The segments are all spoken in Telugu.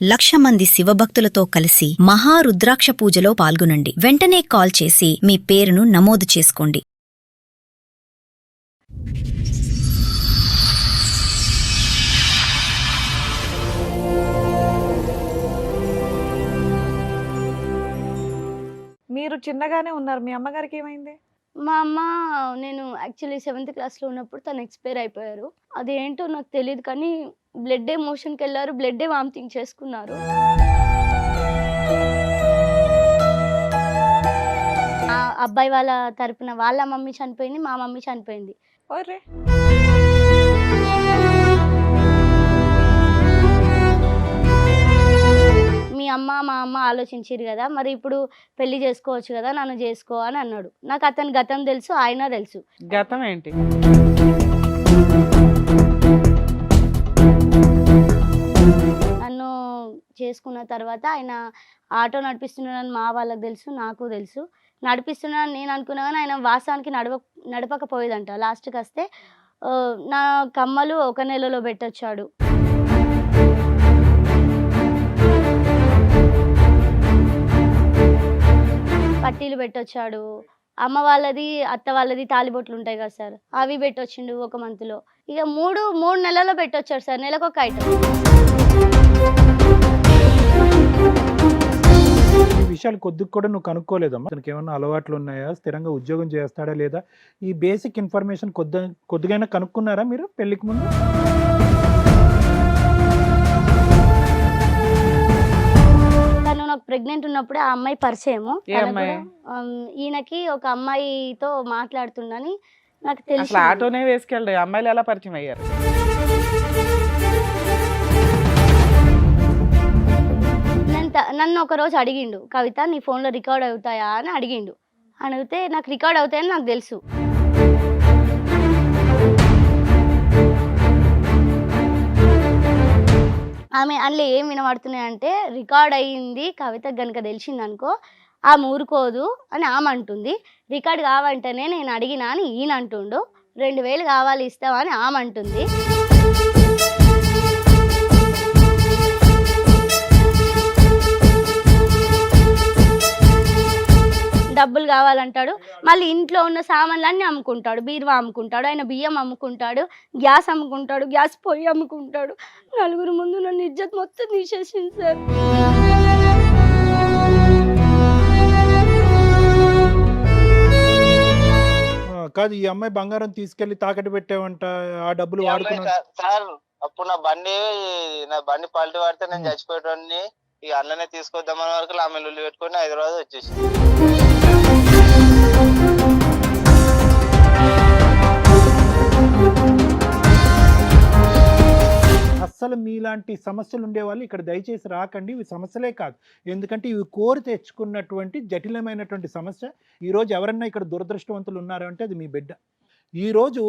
1,00,000 మంది శివభక్తులతో కలిసి మహారుద్రాక్ష పూజలో పాల్గొనండి. వెంటనే కాల్ చేసి మీ పేరును నమోదు చేసుకోండి. మీరు చిన్నగానే ఉన్నారు. మీ అమ్మగారికి ఏమైంది? మా అమ్మ నేను యాక్చువల్లీ 7th క్లాస్‌లో ఉన్నప్పుడు తను ఎక్స్‌పైర్ అయిపోయారు. అదేంటో నాకు తెలీదు కానీ బ్లడ్డే మోషన్‌కెళ్లారు. బ్లడ్డే వామిటింగ్ చేసుకున్నారు. ఆ అబ్బాయి వాళ్ళ తరపున వాళ్ళ మమ్మీ చనిపోయింది. మా మమ్మీ చనిపోయింది. ఒర్రె! మీ అమ్మ, మా అమ్మ ఆలోచించిర్రు గదా! మరి ఇప్పుడు పెళ్లి చేసుకోవచ్చు గదా! నన్ను జేసుకో అని అన్నాడు. నాకు అతని గతం తెలుసు. ఆయన తెలుసు. గతం ఏంటి? నన్ను చేసుకున్న తర్వాత ఆయన ఆటో నడిపిస్తున్నాడని మా వాళ్ళకి తెలుసు. నాకు తెలుసు. నడిపిస్తున్నాడని నేను అనుకున్నా గానీ ఆయన వాస్తవానికి నడపకపోయేదంట. లాస్ట్‌కొస్తే నా కమ్మలు ఒక నెలలో పెట్టొచ్చాడు. పట్టీలు పెట్టొచ్చాడు. అమ్మ వాళ్ళది, అత్త వాళ్ళది తాళిబొట్లుంటాయి కదా సార్! అవి పెట్టొచ్చిండు ఒక మంత్‌లో. ఇక 3 నెలల్లో పెట్టొచ్చాడు సార్. నెలకొక ఐటెం. ఈ విషయాలు కొద్దిగా కూడా నువ్వు కనుక్కోలేదమ్మా? తనకి ఏమన్నా అలవాట్లు ఉన్నాయా? స్థిరంగా ఉద్యోగం చేస్తాడా లేదా? ఈ బేసిక్ ఇన్ఫర్మేషన్ కొద్దిగైనా కనుక్కున్నారా మీరు పెళ్లికి ముందు? తను నాకు ప్రెగ్నెంట్ ఉన్నప్పుడే ఆ అమ్మాయి పరిచయము. ఏ తను అమ్మాయి? కూడా ఈయనకి ఒక అమ్మాయితో మాట్లాడుతుండని నాకు అసలు తెలిసింది. ఆటోనే వేసుకెళ్ళి అమ్మాయిలు ఎలా పరిచయం అయ్యారు? నన్ను ఒకరోజు అడిగిండు, కవిత నీ ఫోన్లో రికార్డ్ అవుతాయా అని అడిగిండు. అడిగితే నాకు రికార్డ్ అవుతాయని నాకు తెలుసు. ఆమె అందులో ఏం వినబడుతున్నాయంటే రికార్డ్ అయ్యింది కవితకు గనుక తెలిసిందనుకో ఆమె ఊరుకోదు అని ఆమె అంటుంది. రికార్డ్ కావంటేనే నేను అడిగినా అని ఈయన అంటుండు. 2,000 కావాలి ఇస్తావా అని ఆమె అంటుంది. డబ్బులు కావాలంటాడు. మళ్ళీ ఇంట్లో ఉన్న సామాన్లన్నీ అమ్ముకుంటాడు. బీరువా అమ్ముకుంటాడు, ఆయన బియ్యం అమ్ముకుంటాడు, గ్యాస్ అమ్ముకుంటాడు, గ్యాస్ పొయ్యి అమ్ముకుంటాడు. నలుగురు ముందు నన్ను ఇజ్జత్ మొత్తం తీసేసింది సార్. కాదు, ఈ అమ్మాయి బంగారం తీసుకెళ్లి తాకట్టు పెట్టావంట, ఆ డబ్బులు ఈ అమ్మాయి వాడుకున్నా? సార్ అప్పుడు నా బండి పల్టీ పడితే నేను చచ్చిపోయేటోడిని. ఈ అన్ననే తీసుకొద్దామన్న వరకు ఆమె లొల్లి పెట్టుకొని హైదరాబాద్ వచ్చేసి అస్సలు మీలాంటి సమస్యలు ఉండేవాళ్ళు ఇక్కడ దయచేసి రాకండి. ఇవి సమస్యలే కాదు, ఎందుకంటే ఇవి కోరి తెచ్చుకున్నటువంటి జటిలమైనటువంటి సమస్య. ఈరోజు ఎవరన్నా ఇక్కడ దురదృష్టవంతులు ఉన్నారంటే అది మీ బిడ్డ. ఈరోజు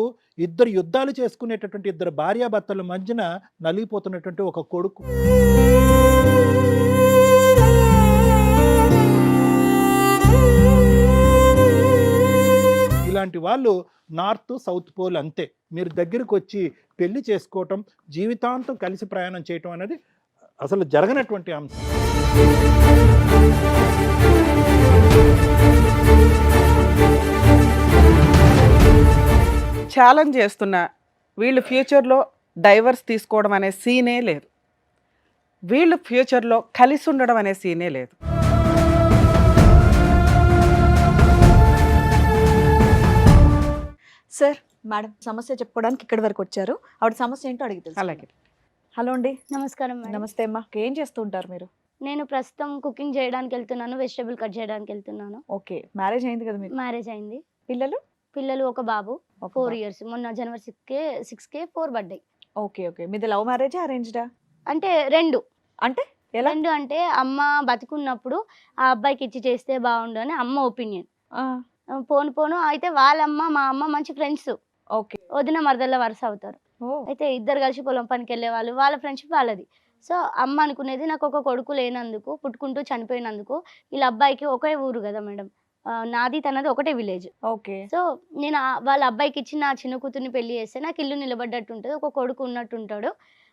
ఇద్దరు యుద్ధాలు చేసుకునేటటువంటి ఇద్దరు భార్యాభర్తల మధ్యన నలిగిపోతున్నటువంటి ఒక కొడుకు. ఇలాంటి వాళ్ళు నార్త్ సౌత్ పోల్ అంతే. మీరు దగ్గరికి వచ్చి పెళ్లి చేసుకోవటం, జీవితాంతం కలిసి ప్రయాణం చేయటం అనేది అసలు జరగనటువంటి అంశం. ఛాలెంజ్ చేస్తున్నా, వీళ్ళు ఫ్యూచర్లో డైవర్స్ తీసుకోవడం అనే సీనే లేదు. వీళ్ళు ఫ్యూచర్లో కలిసి ఉండడం అనే సీనే లేదు. సార్, మేడం సమస్య చెప్పుకోవడానికి ఇక్కడి వరకు వచ్చారు. ఆవిడ సమస్య ఏంటో అడిగి తెలుసు. అలాగే. హలో అండి. నమస్కారం మేడం. నమస్తే అమ్మా. ఏం చేస్తూ ఉంటారు మీరు? నేను ప్రస్తుతం కుకింగ్ చేయడానికి వెళ్తున్నాను. వెజిటబుల్ కట్ చేయడానికి వెళ్తున్నాను. ఓకే, మ్యారేజ్ అయింది కదా మీకు? మ్యారేజ్ అయింది. పిల్లలు? ఒక బాబు. ఒక 4 బాబు. ఇయర్స్. మొన్న జనవరి 6కే 4 బర్త్డే. Okay okay. మీది లవ్ మ్యారేజా అరేంజ్డా? అంటే 2 అంటే ఎలా? 2 అంటే అమ్మ బతికున్నప్పుడు ఆ అబ్బాయికి ఇచ్చి చేస్తే బాగుండు అని అమ్మ ఒపీనియన్. ఆ, పోను అయితే వాళ్ళమ్మ మా అమ్మ మంచి ఫ్రెండ్స్. ఓకే. వదిన మరదల వరుస అవుతారు. ఓ, అయితే ఇద్దరు కలిసి పొలం పనికి వెళ్ళే వాళ్ళు. వాళ్ళ ఫ్రెండ్షిప్ వాళ్ళది. సో అమ్మ అనుకునేది నాకు ఒక కొడుకు లేనందుకు, పుట్టుకుంటూ చనిపోయినందుకు, వీళ్ళ అబ్బాయికి ఒకే ఊరు కదా మేడం. నాది తనది ఒకటే విలేజ్. ఓకే. సో నేను వాళ్ళ అబ్బాయికి ఇచ్చి నా చిన్న కూతుర్ని పెళ్లి చేస్తే నాకు ఇల్లు నిలబడ్డట్టు ఉంటుంది. ఒక కొడుకు ఉన్నట్టు ఉంటాడు.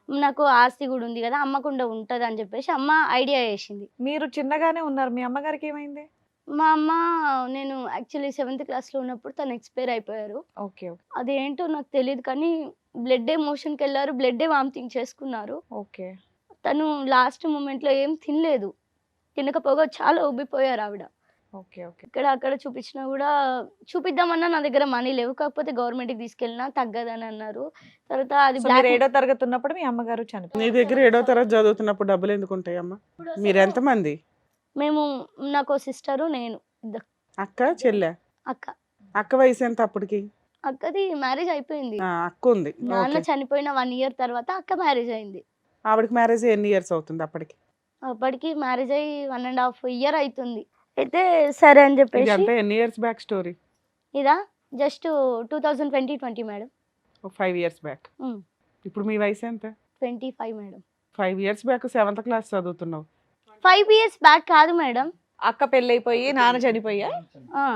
నాకు ఆస్తి కూడా ఉంది కదా, అమ్మకుండా ఉంటుంది అని చెప్పేసి అమ్మ ఐడియా చేసింది. మీరు చిన్నగానే ఉన్నారు, మీ అమ్మగారికి ఏమైంది? మా అమ్మ, నేను యాక్చువల్లీ 7th క్లాస్లో ఉన్నప్పుడు తను ఎక్స్పైర్ అయిపోయారు. ఓకే అదేంటో నాకు తెలియదు కానీ బ్లడ్డే మోషన్కి వెళ్ళారు, బ్లడ్డే వామిటింగ్ చేసుకున్నారు. ఓకే. తను లాస్ట్ మూమెంట్లో ఏం తినలేదు, తినకపోగా చాలా ఉబ్బిపోయారు ఆవిడ. Okay okay. ఇక్కడ అక్కడ చూపించినా కూడా, చూపిద్దామన్నా నా దగ్గర మనీ లేవు, కాకపోతే గవర్నమెంట్కి తీసుకెళ్ళినా తగ్గదని అన్నారు. తర్వాత అది సో మీరు 7వ తరగతి ఉన్నప్పుడు మీ అమ్మగారు నీ చనిపోయారు. దగ్గర 7వ తరగతి చదువుతున్నప్పుడు డబ్బులు ఎందుకు ఉంటాయమ్మా? మీరు ఎంతమంది? మేము, నాకు సిస్టరు, నేను, ఇద్దరు. అక్క చెల్లె? అక్క. అక్క వయసు ఎంత అప్పటికి? అక్కది మ్యారేజ్ అయిపోయింది. అక్క ఉంది. నాన్న ఓకే. చనిపోయిన 1 year తర్వాత అక్క మ్యారేజ్ అయింది. ఆవిడకి మ్యారేజ్ ఎన్ని ఇయర్స్ అవుతుంది అప్పటికి? అప్పటికి మ్యారేజ్ అయ్యి 1.5 year అవుతుంది. అయితే సరే అని ఇది చెప్పేసి, అంతా ఎన్ని ఇయర్స్ బ్యాక్ స్టోరీ? ఇదా జస్ట్ 2020 మేడం. 5 years back. ఇప్పుడు మీ వయసు ఎంత? 25 madam. 5 years back 7th class చదువుతున్నావు. 5 years బ్యాక్ కాదు మేడం. అక్క పెళ్ళైపోయి నాన్న చనిపోయా? ఆ,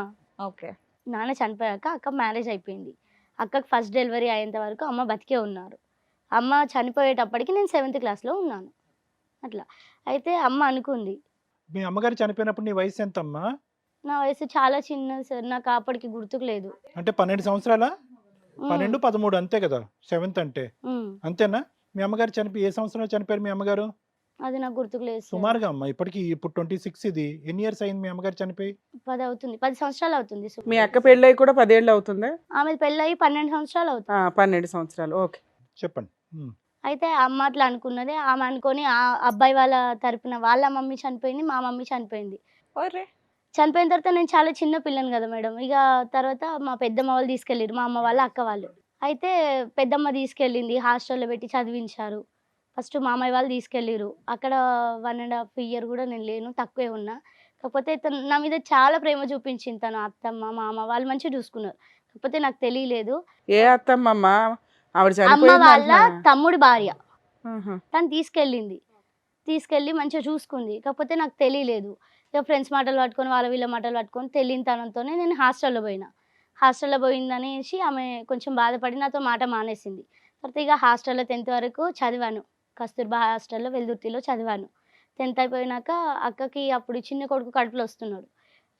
ఓకే. నాన్న చనిపోయాక అక్క మ్యారేజ్ అయిపోయింది. అక్కకి ఫస్ట్ డెలివరీ అయ్యేంత వరకు అమ్మ బతికే ఉన్నారు. అమ్మ చనిపోయేటప్పటికి నేను 7th క్లాస్లో ఉన్నాను. అట్లా అయితే అమ్మ అనుకుంది, మీ అమ్మగారు చనిపోయినప్పుడు నీ వయసు ఎంతమ్మా? నా వయసు చాలా చిన్నది సార్, నాకు అప్పటికి గుర్తుకు లేదు. అంటే 12 సంవత్సరాల? ఉమ్, 12, 13 అంతే కదా 7th అంటే, ఉమ్, అంతేనా? మీ అమ్మగారు చనిపోయి ఏ సంవత్సరంలో చనిపోయారు మీ అమ్మగారు? అది నాకు గుర్తుకు లేదు సార్. సుమారుగా అమ్మ ఇప్పటికి, ఇప్పుడు 26, ఇది ఎన్ని ఇయర్స్ అయింది మీ అమ్మగారు చనిపోయి? 10 అవుతుంది, 10 సంవత్సరాలు అవుతుంది. మీ అక్క పెళ్ళయి కూడా 10 ఏళ్ళు అవుతుందా? ఆమె పెళ్ళయి 12 సంవత్సరాలు అవుతుంది. 12 సంవత్సరాలు. ఓకే. చెప్పండి. అయితే అమ్మ అట్లా అనుకున్నది. ఆమె అనుకొని ఆ అబ్బాయి వాళ్ళ తరపున వాళ్ళ మమ్మీ చనిపోయింది, మా మమ్మీ చనిపోయింది. ఒరే. చనిపోయిన తర్వాత నేను చాలా చిన్న పిల్లని కదా మేడం. ఇక తర్వాత మా పెద్దమ్మ వాళ్ళు తీసుకెళ్ళారు, మా అమ్మ వాళ్ళ అక్క వాళ్ళు. అయితే పెద్దమ్మ తీసుకెళ్ళింది, హాస్టల్లో పెట్టి చదివించారు. ఫస్ట్ మామయ్య వాళ్ళు తీసుకెళ్ళారు. అక్కడ 1.5 year కూడా నేను లేను, తక్కువే ఉన్నా. కాకపోతే తను నా మీద చాలా ప్రేమ చూపించింది. తను అత్తమ్మ మామ వాళ్ళు మంచిగా చూసుకున్నారు. కాకపోతే నాకు తెలియలేదు. ఏ అత్తమ్మమ్మ? ఆవిడ అమ్మ చనిపోయింది వాళ్ళ అంటున్నావా? తమ్ముడి భార్య. ఆహా. తను తీసుకెళ్ళి మంచిగా చూసుకుంది. కాకపోతే నాకు తెలియలేదు. ఇక ఫ్రెండ్స్ మాటలు పట్టుకొని, వాళ్ళ వీళ్ళ మాటలు పట్టుకొని, తెలియని తనంతోనే నేను హాస్టల్లో పోయినా. హాస్టల్లో పోయిందనేసి ఆమె కొంచెం బాధపడి నాతో మాట మానేసింది. తర్వాత ఇక హాస్టల్లో 10th వరకు చదివాను. కస్తూర్బా హాస్టల్లో వెల్దుర్తిలో చదివాను. 10th అయిపోయినాక అక్కకి అప్పుడు చిన్న కొడుకు కడుపులో వస్తున్నాడు.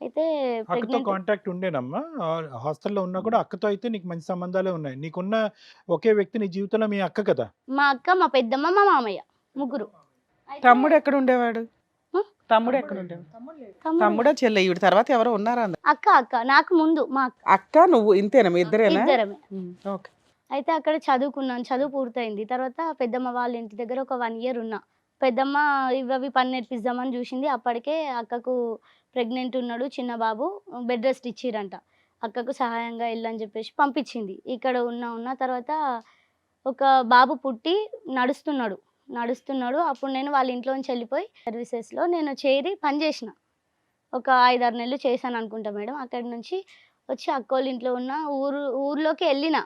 అయితే అక్కతో ప్రెగ్నెంట్. కాంటాక్ట్ ఉండేనమ్మా? హాస్టల్లో ఉన్నా కూడా అక్కతో అయితే నీకు మంచి సంబంధాలే ఉన్నాయి. నీకున్న ఒకే వ్యక్తి నీ జీవితంలో మీ అక్క కదా? మా అక్క, మా పెద్దమ్మ, మా మామయ్య, ముగ్గురు. అయితే తమ్ముడు ఎక్కడ ఉండేవాడు? హ్మ్? తమ్ముడు ఎక్కడ ఉండేవాడు? తమ్ముడు. తమ్ముడా చెల్లె? ఈవిడ తర్వాత ఎవరో ఉన్నారా? అక్క నాకు ముందు మా అక్క. అక్క నువ్వు ఇంతేనా? మీ ఇద్దరేనా? ఇద్దరమే. ఓకే. అయితే అక్కడ చదువుకున్నాను, చదువు పూర్తయింది. తర్వాత పెద్దమ్మ వాళ్ళ ఇంటి దగ్గర ఒక 1 year ఉన్నా. పెద్దమ్మ ఇవి పని నేర్పిద్దామని చూసింది. అప్పటికే అక్కకు ప్రెగ్నెంట్ ఉన్నాడు చిన్న బాబు, బెడ్ రెస్ట్ ఇచ్చిరంట. అక్కకు సహాయంగా వెళ్ళని చెప్పేసి పంపించింది. ఇక్కడ ఉన్న తర్వాత ఒక బాబు పుట్టి నడుస్తున్నాడు. అప్పుడు నేను వాళ్ళ ఇంట్లోంచి వెళ్ళిపోయి సర్వీసెస్లో నేను చేరి పని చేసిన. ఒక 5-6 నెలలు చేశాను అనుకుంటా మేడం. అక్కడి నుంచి వచ్చి అక్కోళ్ళ ఇంట్లో ఉన్న ఊర్లోకి వెళ్ళిన,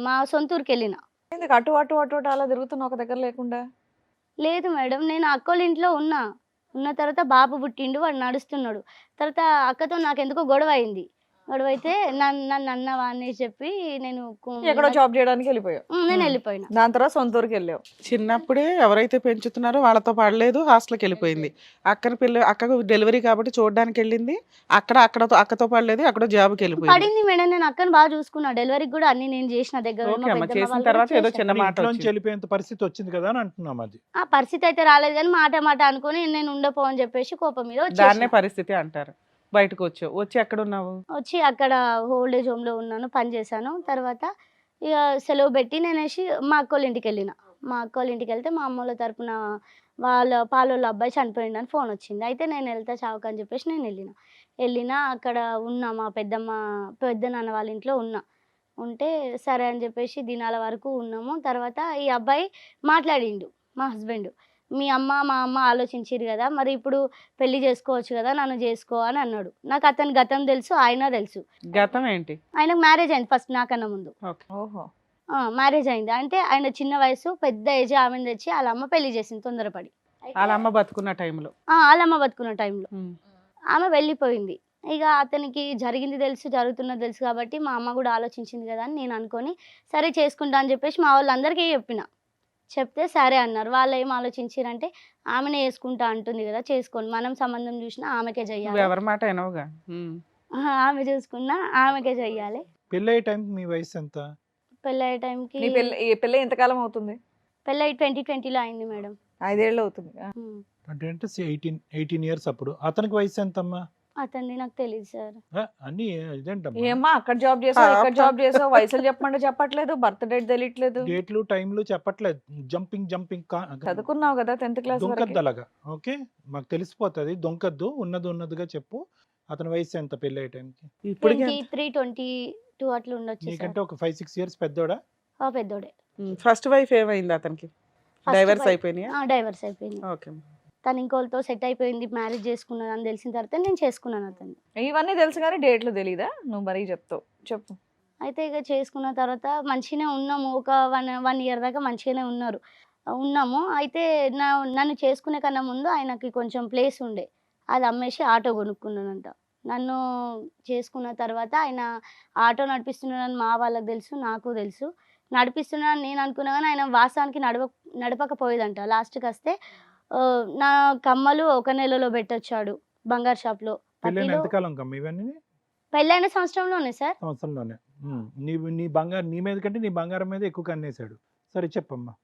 మా సొంత ఊరికి వెళ్ళిన. ఎందుకు అటు అటు అటు అటు అలా తిరుగుతున్నా ఒక దగ్గర లేకుండా? లేదు మేడం, నేను అక్కోళ్ళ ఇంట్లో ఉన్న తర్వాత బాబు పుట్టిండు, వాడు నడుస్తున్నాడు. తర్వాత అక్కతో నాకు ఎందుకో గొడవ అయింది. గొడవ అయితే నన్ను అన్నవా అనేసి చెప్పి నేను ఎక్కడో జాబ్ చేయడానికి వెళ్ళిపోయావు. నేను వెళ్ళిపోయినా. దాని తర్వాత సొంత ఊరికి వెళ్ళావు. చిన్నప్పుడే ఎవరైతే పెంచుతున్నారో వాళ్ళతో పడలేదు, హాస్టల్కి వెళ్ళిపోయింది. అక్కకు డెలివరీ కాబట్టి చూడడానికి వెళ్ళింది. అక్కతో పడలేదు, అక్కడ జాబ్కి వెళ్ళిపోయింది. పడింది మేడం, నేను అక్కని బాగా చూసుకున్నా. డెలివరీకి కూడా అన్ని నేను చేసిన దగ్గర ఓకే అమ్మ, చేసిన తర్వాత ఏదో చిన్న మాట ఇంట్లోంచి వచ్చింది. వెళ్ళిపోయేంత పరిస్థితి వచ్చింది కదా అని అంటున్నాం. అది ఆ పరిస్థితి అయితే రాలేదు కానీ మాట అనుకుని నేను ఉండపో అని చెప్పేసి కోపం మీద దాన్నే వచ్చేసిన. పరిస్థితి అంటారు. బయటకు వచ్చి ఎక్కడ ఉన్నావు? వచ్చి అక్కడ ఓల్డ్ ఏజ్ హోమ్లో ఉన్నాను, పని చేశాను. తర్వాత ఇక సెలవు పెట్టి నేనేసి మా అక్కోళ్ళ ఇంటికి వెళ్ళిన. మా అక్కోళ్ళ ఇంటికి వెళ్తే మా అమ్మోళ్ళ తరపున వాళ్ళ పాలోళ్ళ అబ్బాయి చనిపోయిండు అని ఫోన్ వచ్చింది. అయితే నేను వెళ్తా చావుకు అని చెప్పేసి నేను వెళ్ళిన అక్కడ ఉన్నా, మా పెద్దనాన్న వాళ్ళ ఇంట్లో ఉంటే సరే అని చెప్పేసి దినాల వరకు ఉన్నాము. తర్వాత ఈ అబ్బాయి మాట్లాడిండు, మా హస్బెండ్, మీ అమ్మ మా అమ్మ ఆలోచించిరు కదా, మరి ఇప్పుడు పెళ్లి చేసుకోవచ్చు కదా, నన్ను చేసుకో అని అన్నాడు. నాకు అతని గతం తెలుసు, ఆయన తెలుసు. గతం ఏంటి? ఆయనకు మ్యారేజ్ అయింది ఫస్ట్ నాకన్నా ముందు. ఓహో. మ్యారేజ్ అయింది. అంటే ఆయన చిన్న వయసు, పెద్ద ఏజ్ ఆమెను తెచ్చి వాళ్ళ అమ్మ పెళ్లి చేసింది తొందరపడి. వాళ్ళ అమ్మ బతుకున్న టైంలో. వాళ్ళ అమ్మ బతుకున్న టైంలో ఆమె వెళ్ళిపోయింది. ఇక అతనికి జరిగింది తెలుసు, జరుగుతున్నది తెలుసు కాబట్టి మా అమ్మ కూడా ఆలోచించింది కదా అని నేను అనుకొని సరే చేసుకుంటా అని చెప్పేసి మా వాళ్ళందరికీ చెప్పిన. చెప్తే సరే అన్నారు. వాళ్ళు ఏం ఆలోచించారంటే ఆమెనే చేసుకుంటా అంటుంది కదా, చేసుకోండి, మనం సంబంధం చూసినా ఆమెకే నువ్వు చెయ్యాలి, ఎవరి మాట అయినావుగా. ఆమె చూసుకున్నా ఆమెకే చెయ్యాలి. పెళ్ళయ్యే టైంకి మీ వయసు ఎంత? పెళ్ళయ్యే టైంకి నీ పెళ్ళి ఎంతకాలం అవుతుంది? పెళ్ళి 2020లో అయింది మేడం. 5 ఏళ్ళు అవుతుంది. అంటే 18 ఇయర్స్. అప్పుడు అతనికి వయసు ఎంతమ్మా? అతనిది నాకు తెలియదు సార్. అన్ని ఇదేంటమ్మా, ఏమ్మా అక్కడ జాబ్ చేసావు, ఇక్కడ జాబ్ చేసావు, వయసులు చెప్పమంటే చెప్పట్లేదు, బర్త్ డేట్ తెలియట్లేదు. డేట్లు టైంలు చెప్పట్లేదు, జంపింగ్ చదువుకున్నావు కదా 10th క్లాస్ వరకు. దొంకద్దు అలాగా. ఓకే, మాకు తెలిసిపోతుంది, దొంకద్దు, ఉన్నదిగా చెప్పు. అతని వయసు ఎంత పెళ్ళయ్యే టైంకి? ఇప్పటికే 23, 22 అట్లా ఉండొచ్చు సార్. నీకంటే ఒక 5-6 ఇయర్స్ పెద్దోడా? పెద్దోడే. ఫస్ట్ వైఫ్ ఏమైంది అతనికి? డైవర్స్ అయిపోయినాయా? డైవర్స్ అయిపోయింది. ఓకే. తను ఇంకోళ్ళతో సెట్ అయిపోయింది, మ్యారేజ్ చేసుకున్నది అని తెలిసిన తర్వాత నేను చేసుకున్నాను అతన్ని. ఇవన్నీ తెలుసు కానీ డేట్లు తెలీదా? నువ్వు మరీ చెప్తావు, చెప్పు. అయితే ఇక చేసుకున్న తర్వాత మంచిగానే ఉన్నాము, ఒక 1 ఇయర్ దాకా మంచిగానే ఉన్నాము. అయితే నన్ను చేసుకునే కన్నా ముందు ఆయనకి కొంచెం ప్లేస్ ఉండే, అది అమ్మేసి ఆటో కొనుక్కున్నానంట. నన్ను చేసుకున్న తర్వాత ఆయన ఆటో నడిపిస్తున్నాడని మా వాళ్ళకి తెలుసు, నాకు తెలుసు. నడిపిస్తున్నాడని నేను అనుకున్నా కానీ ఆయన వాస్తవానికి నడపకపోయేదంట. లాస్ట్కి వస్తే నా కమ్మలు 1 నెలలో పెట్టొచ్చాడు బంగారు షాప్లో. పెళ్ళైన ఎంతకాలం కమ్మ ఇవన్నీ? పెళ్ళైన సంవత్సరంలోనే సార్. సంవత్సరంలోనే. నీ బంగారం నీ మీద కంటే నీ బంగారం మీద ఎక్కువ కన్నేశాడు. సరే చెప్పమ్మా.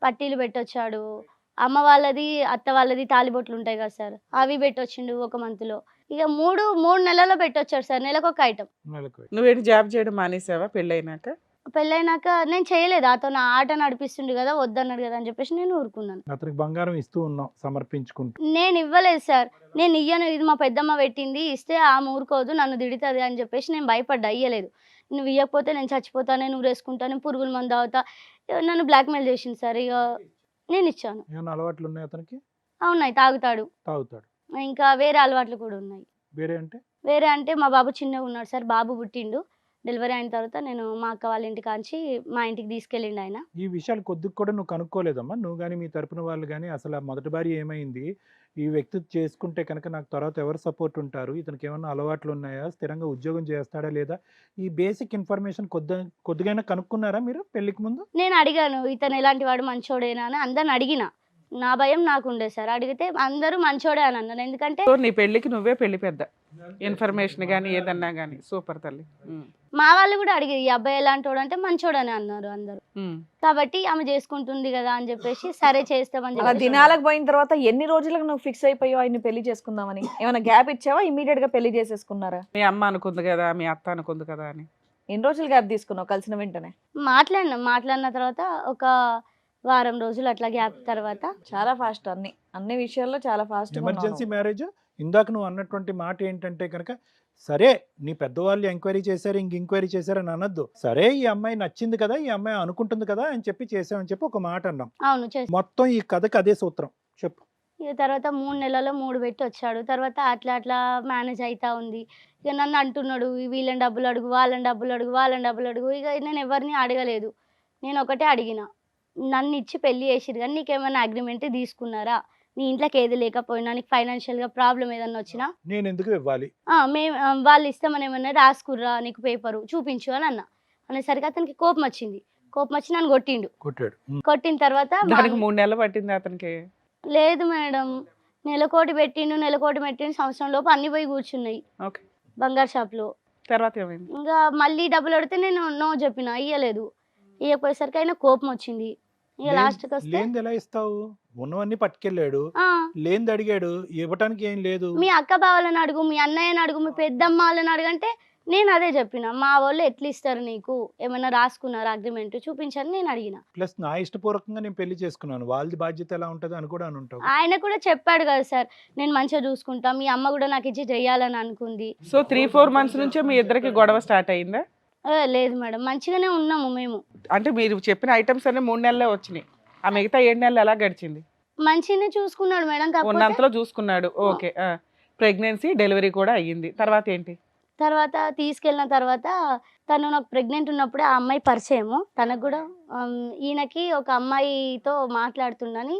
పట్టీలు పెట్టొచ్చాడు, అమ్మ వాళ్ళది అత్త వాళ్ళది తాలిబొట్లు ఉంటాయి కదా సార్, అవి పెట్టొచ్చిండు 1 మంత్లో. ఇక 3 నెలల్లో పెట్టొచ్చాడు సార్, నెలకు ఒక ఐటమ్. నువ్వేంటి జాబ్ చేయడం మానేసావా పెళ్ళైనాక? పెళ్ళైనాక నేను చేయలేదు, అతను ఆట నడిపిస్తుండు కదా, వద్దన్నాడు కదా అని చెప్పేసి నేను ఊరుకున్నాను. అతనికి బంగారం ఇస్తూ ఉన్నాం సమర్పించుకుంటూ. నేను ఇవ్వలేదు సార్, నేను ఇయ్యను, ఇది మా పెద్దమ్మ పెట్టింది, ఇస్తే ఆమె ఊరుకోదు, నన్ను తిడుతుంది అని చెప్పేసి నేను భయపడ్డా, ఇయ్యలేదు. నువ్వు ఇవ్వకపోతే నేను చచ్చిపోతాను, నేను ఊరేసుకుంటాను, పురుగుల మందు అవుతా, నన్ను బ్లాక్మెయిల్ చేసింది సార్. ఇక నేను ఇచ్చాను. ఏమైనా అలవాట్లు ఉన్నాయి అతనికి? అవునాయి, తాగుతాడు, ఇంకా వేరే అలవాట్లు కూడా ఉన్నాయి. వేరే అంటే మా బాబు చిన్నగా ఉన్నాడు సార్, బాబు పుట్టిండు, డెలివరీ అయిన తర్వాత నేను మా అక్క వాళ్ళ ఇంటికి కాంచి మా ఇంటికి తీసుకెళ్ళిండు ఆయన. ఈ విషయాలు కొద్దిగా కూడా నువ్వు కనుక్కోలేదమ్మా, నువ్వు కానీ మీ తరపున వాళ్ళు కానీ? అసలు ఆ మొదటి భార్య ఏమైంది, ఈ వ్యక్తి చేసుకుంటే కనుక నాకు తర్వాత ఎవరు సపోర్ట్ ఉంటారు, ఇతనికి ఏమన్నా అలవాట్లు ఉన్నాయా, స్థిరంగా ఉద్యోగం చేస్తాడా లేదా, ఈ బేసిక్ ఇన్ఫర్మేషన్ కొద్దిగా కనుక్కున్నారా మీరు పెళ్లికి ముందు? నేను అడిగాను, ఇతను ఎలాంటి వాడు, మంచోడేనా అని అందరిని అడిగిన. నా భయం నాకు ఉండే సార్, అడిగితే అందరూ మంచోడే అని అన్నారు. ఎందుకంటే నీ పెళ్లికి నువ్వే పెళ్లి పెద్ద, ఇన్ఫర్మేషన్ కానీ ఏదన్నా కానీ. సూపర్ తల్లి. మా వాళ్ళు కూడా అడిగి ఈ అబ్బాయి ఎలాంటి వాడు అంటే మంచోడని అన్నారు అందరూ. కాబట్టి ఆమె చేసుకుంటుంది కదా అని చెప్పేసి సరే చేస్తామని అలా చెప్పి. దినాలకు పోయిన తర్వాత ఎన్ని రోజులకు నువ్వు ఫిక్స్ అయిపోయావు ఆయన్ని పెళ్లి చేసుకుందామని? ఏమైనా గ్యాప్ ఇచ్చావా, ఇమీడియట్ గా పెళ్లి చేసేసుకున్నారా? మీ అమ్మ అనుకుంది కదా, మీ అత్త అనుకుంది కదా అని. ఎన్ని రోజులు గ్యాప్ తీసుకున్నావు కలిసిన వెంటనే? మాట్లాడిన తర్వాత ఒక వారం రోజులు అట్లా గ్యాప్ తర్వాత. చాలా ఫాస్ట్, అన్ని విషయాల్లో చాలా ఫాస్ట్. Emergency marriage. ఇందాక నువ్వు అన్నటువంటి మాట ఏంటంటే కనుక, సరే నీ పెద్దవాళ్ళు ఎంక్వైరీ చేశారు, ఎంక్వైరీ చేశారని అనొద్దు. సరే ఈ అమ్మాయి నచ్చింది కదా, ఈ అమ్మాయి అనుకుంటుంది కదా అని చెప్పి చేసామని చెప్పి ఒక మాట అన్నాం. అవును, మొత్తం ఈ కథకి అదే సూత్రం చెప్పు. ఇక తర్వాత 3 నెలల్లో 3 పెట్టి వచ్చాడు. తర్వాత అట్లా మేనేజ్ అవుతా ఉంది. ఇక నన్ను అంటున్నాడు, వీళ్ళని డబ్బులు అడుగు, వాళ్ళని డబ్బులు అడుగు. ఇక నేను ఎవరిని అడగలేదు, నేను ఒకటే అడిగిన, నన్ను ఇచ్చి పెళ్లి చేసిరు కానీ నీకేమైనా అగ్రిమెంట్ తీసుకున్నారా, నీ ఇంట్లోకి ఏది లేకపోయినా, నీకు ఫైనాన్షియల్గా ప్రాబ్లం ఏదన్నా వచ్చినా నేను ఎందుకు ఇవ్వాలి, మేము వాళ్ళు ఇస్తామని ఏమన్నా రాసుకుర్రా, నీకు పేపరు చూపించు అని అనేసరికి అతనికి కోపం వచ్చి నన్ను కొట్టాడు. కొట్టిన తర్వాత 3 నెలలు పట్టింది అతనికి? లేదు మేడం, నెలకోటి పెట్టిండు, సంవత్సరం లోపు అన్ని పోయి కూర్చున్నాయి బంగారు షాప్లో. తర్వాత ఏమైంది? ఇంకా మళ్ళీ డబ్బులు అడిగితే నేను నో చెప్పిన, ఇయ్యలేదు. ఇయ్యపోయేసరికి అయినా కోపం వచ్చింది. ఇక లాస్ట్కి వస్తే లేనిది ఎలా ఇస్తావు, ఉన్నవన్నీ పట్టుకెళ్ళాడు, లేనిది అడిగాడు, ఇవ్వటానికి ఏం లేదు. మీ అక్క బావలను అడుగు, మీ అన్నయ్యని అడుగు, మీ పెద్దమ్మ వాళ్ళని అడుగంటే నేను అదే చెప్పిన, మా వాళ్ళు ఎట్లా ఇస్తారు నీకు, ఏమైనా రాసుకున్నారా అగ్రిమెంట్ చూపించని నేను అడిగిన. ప్లస్ నా ఇష్టపూర్వకంగా నేను పెళ్లి చేసుకున్నాను, వాళ్ళది బాధ్యత ఎలా ఉంటుంది అని కూడా అనుంటావు. ఆయన కూడా చెప్పాడు కదా సార్, నేను మంచిగా చూసుకుంటా, మీ అమ్మ కూడా నాకు ఇచ్చి చెయ్యాలని అనుకుంది. సో 3-4 months నుంచే మీ ఇద్దరికి గొడవ స్టార్ట్ అయిందా? లేదు మేడం, మంచిగానే ఉన్నాము మేము. అంటే మీరు చెప్పిన ఐటమ్స్ అన్ని 3 నెలలే వచ్చినాయి, ఆ మిగతా 7 నెలలు ఎలా గడిచింది? మంచిగానే చూసుకున్నాడు మేడం, ఉన్నంతలో చూసుకున్నాడు. ఓకే. ప్రెగ్నెన్సీ, డెలివరీ కూడా అయ్యింది. తర్వాత ఏంటి? తర్వాత తీసుకెళ్ళిన తర్వాత తను నాకు ప్రెగ్నెంట్ ఉన్నప్పుడే ఆ అమ్మాయి పరిచయము, తనకు కూడా ఈయనకి ఒక అమ్మాయితో మాట్లాడుతుండని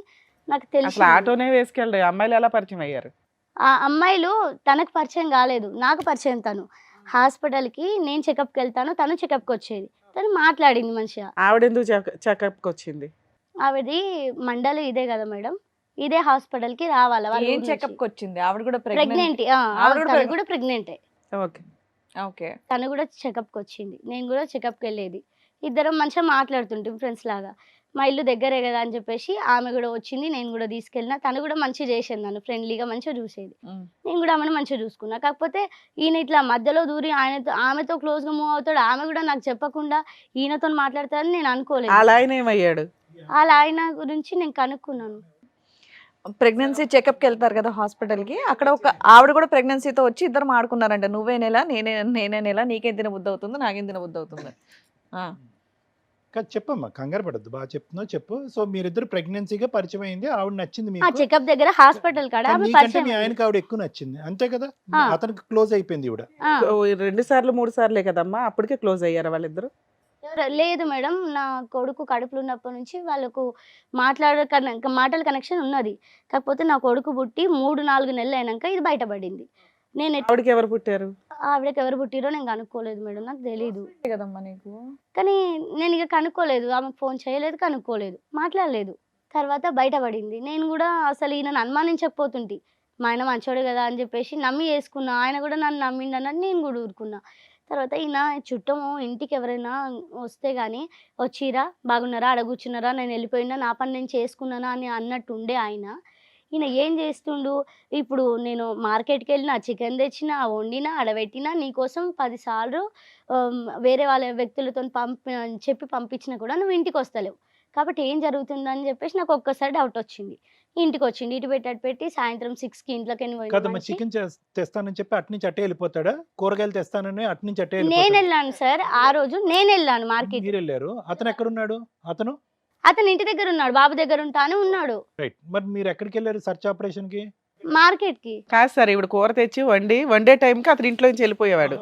నాకు తెలుసు. ఆటోనే వేసుకెళ్ళి అమ్మాయిలు ఎలా పరిచయం అయ్యారు? ఆ అమ్మాయిలు తనకు పరిచయం కాలేదు, నాకు పరిచయం. తను హాస్పిటల్కి నేను చెకప్కి వెళ్తాను, తను చెకప్కి వచ్చేది, తను మాట్లాడింది మంచిగా. ఆవిడెందుకు చెకప్కి వచ్చింది? ఆవిడది మండలి ఇదే కదా మేడం, ఇదే హాస్పిటల్కి రావాలి వాళ్ళ ఏం ఊరు నుంచి. చెకప్ వచ్చింది ఆవిడ కూడా ప్రెగ్నెంట్? ప్రెగ్నెంట్, ఆవిడ కూడా తను కూడా ప్రెగ్నెంటే. ఓకే. ఓకే. తను కూడా చెకప్కి వచ్చింది, నేను కూడా చెకప్కి వెళ్ళేది. ఇద్దరం మంచిగా మాట్లాడుతుంటాం ఫ్రెండ్స్ లాగా. మా ఇల్లు దగ్గరే కదా అని చెప్పేసి ఆమె కూడా వచ్చింది, నేను కూడా తీసుకెళ్ళిన. తను కూడా మంచిగా చేసేది, నన్ను ఫ్రెండ్లీగా మంచిగా చూసేది. నేను కూడా ఆమెను మంచిగా చూసుకున్నా. కాకపోతే ఈయన ఇట్లా మధ్యలో దూరి ఆమెతో క్లోజ్గా మూవ్ అవుతాడు, ఆమె కూడా నాకు చెప్పకుండా ఈయనతో మాట్లాడతాడని నేను అనుకోలేదు. అలా ఆయన ఏమయ్యాడు? అలా ఆయన గురించి నేను కనుక్కున్నాను. ప్రెగ్నెన్సీ చెకప్కి వెళ్తారు కదా హాస్పిటల్కి, అక్కడ ఒక ఆవిడ కూడా ప్రెగ్నెన్సీతో వచ్చి ఇద్దరు ఆడుకున్నారంట. నువ్వే నెల నేనే నెల, నీకేం తిన బుద్ధి అవుతుంది, నాకేం తిన బుద్ధి అవుతుంది. కాదు చెప్పమ్మా, కంగారు పడద్దు, బాగా చెప్తున్నావు చెప్పు. సో మీరిద్దరు ప్రెగ్నెన్సీగా పరిచయం అయింది, ఆవిడ నచ్చింది ఆ మీకు. చెకప్ దగ్గర హాస్పిటల్ కాడ కానీ ఆమె నీకంటే పరిచయం మీ అయింది. ఆయనకి ఆవిడ ఎక్కువ నచ్చింది అంతే కదా, ఆ. అతనికి క్లోజ్ అయిపోయింది ఈవిడ. ఆ, 2 సార్లు 3 సార్లే కదమ్మా, అప్పటికే క్లోజ్ అయ్యారా వాళ్ళిద్దరు? లేదు మేడం, నా కొడుకు కడుపులో ఉన్నప్పటి నుంచి వాళ్ళకు మాటల కనెక్షన్ ఉన్నది. కాకపోతే నా కొడుకు పుట్టి 3-4 నెలలు అయినాక ఇది బయటపడింది. నేను ఆవిడకి ఎవరు పుట్టారు? ఆవిడకి ఎవరు పుట్టిరో నేను కనుక్కోలేదు మేడం, నాకు తెలీదు. కదమ్మా నీకు. కానీ నేను ఇక కనుక్కోలేదు, ఆమెకు ఫోన్ చేయలేదు, కనుక్కోలేదు, మాట్లాడలేదు. తర్వాత బయటపడింది. నేను కూడా అసలు ఈయనను అనుమానించకపోతుంటి. మా ఆయన మంచోడు కదా అని చెప్పేసి నమ్మి వేసుకున్నా. ఆయన కూడా నన్ను నమ్మిండనని నేను కూడా ఊరుకున్నా. తర్వాత ఈయన చుట్టము ఇంటికి ఎవరైనా వస్తే కానీ వచ్చిరా, బాగున్నారా, ఆడ కూర్చున్నారా, నేను వెళ్ళిపోయినా, నా పని నేను చేసుకున్నానా అని అన్నట్టు ఉండే ఆయన. ఈయన ఏం చేస్తుండు, ఇప్పుడు నేను మార్కెట్కి వెళ్ళినా, చికెన్ తెచ్చినా, వండినా, ఆడబెట్టినా, నీకోసం 10 సార్లు వేరే వాళ్ళ వ్యక్తులతో చెప్పి పంపించినా కూడా నువ్వు ఇంటికి వస్తలేవు. కాబట్టి ఏం జరుగుతుందని చెప్పేసి నాకు ఒక్కసారి డౌట్ వచ్చింది. ఇంటికి వచ్చిండు, ఇటు పెట్టి అటు పెట్టి సాయంత్రం 6కి ఇంట్లోకి కదమ్మా, చికెన్ తెస్తానని చెప్పి అటు నుంచి అట్టే వెళ్ళిపోతాడా, కూరగాయలు తెస్తానని అటు నుంచి అట్టే నేను వెళ్ళిపోతాడా? వెళ్ళాను సార్, ఆ రోజు నేను వెళ్ళాను మార్కెట్. మీరు వెళ్ళారు, అతను ఎక్కడున్నాడు? అతను ఇంటి దగ్గర ఉన్నాడు, బాబు దగ్గర ఉంటానే ఉన్నాడు. రైట్, మరి మీరు ఎక్కడికి వెళ్ళారు సర్చ్ ఆపరేషన్ కి? మార్కెట్ కి కాదు సార్, ఇప్పుడు కూర తెచ్చి వండే టైంకి అతను ఇంట్లో నుంచి వెళ్ళిపోయేవాడు.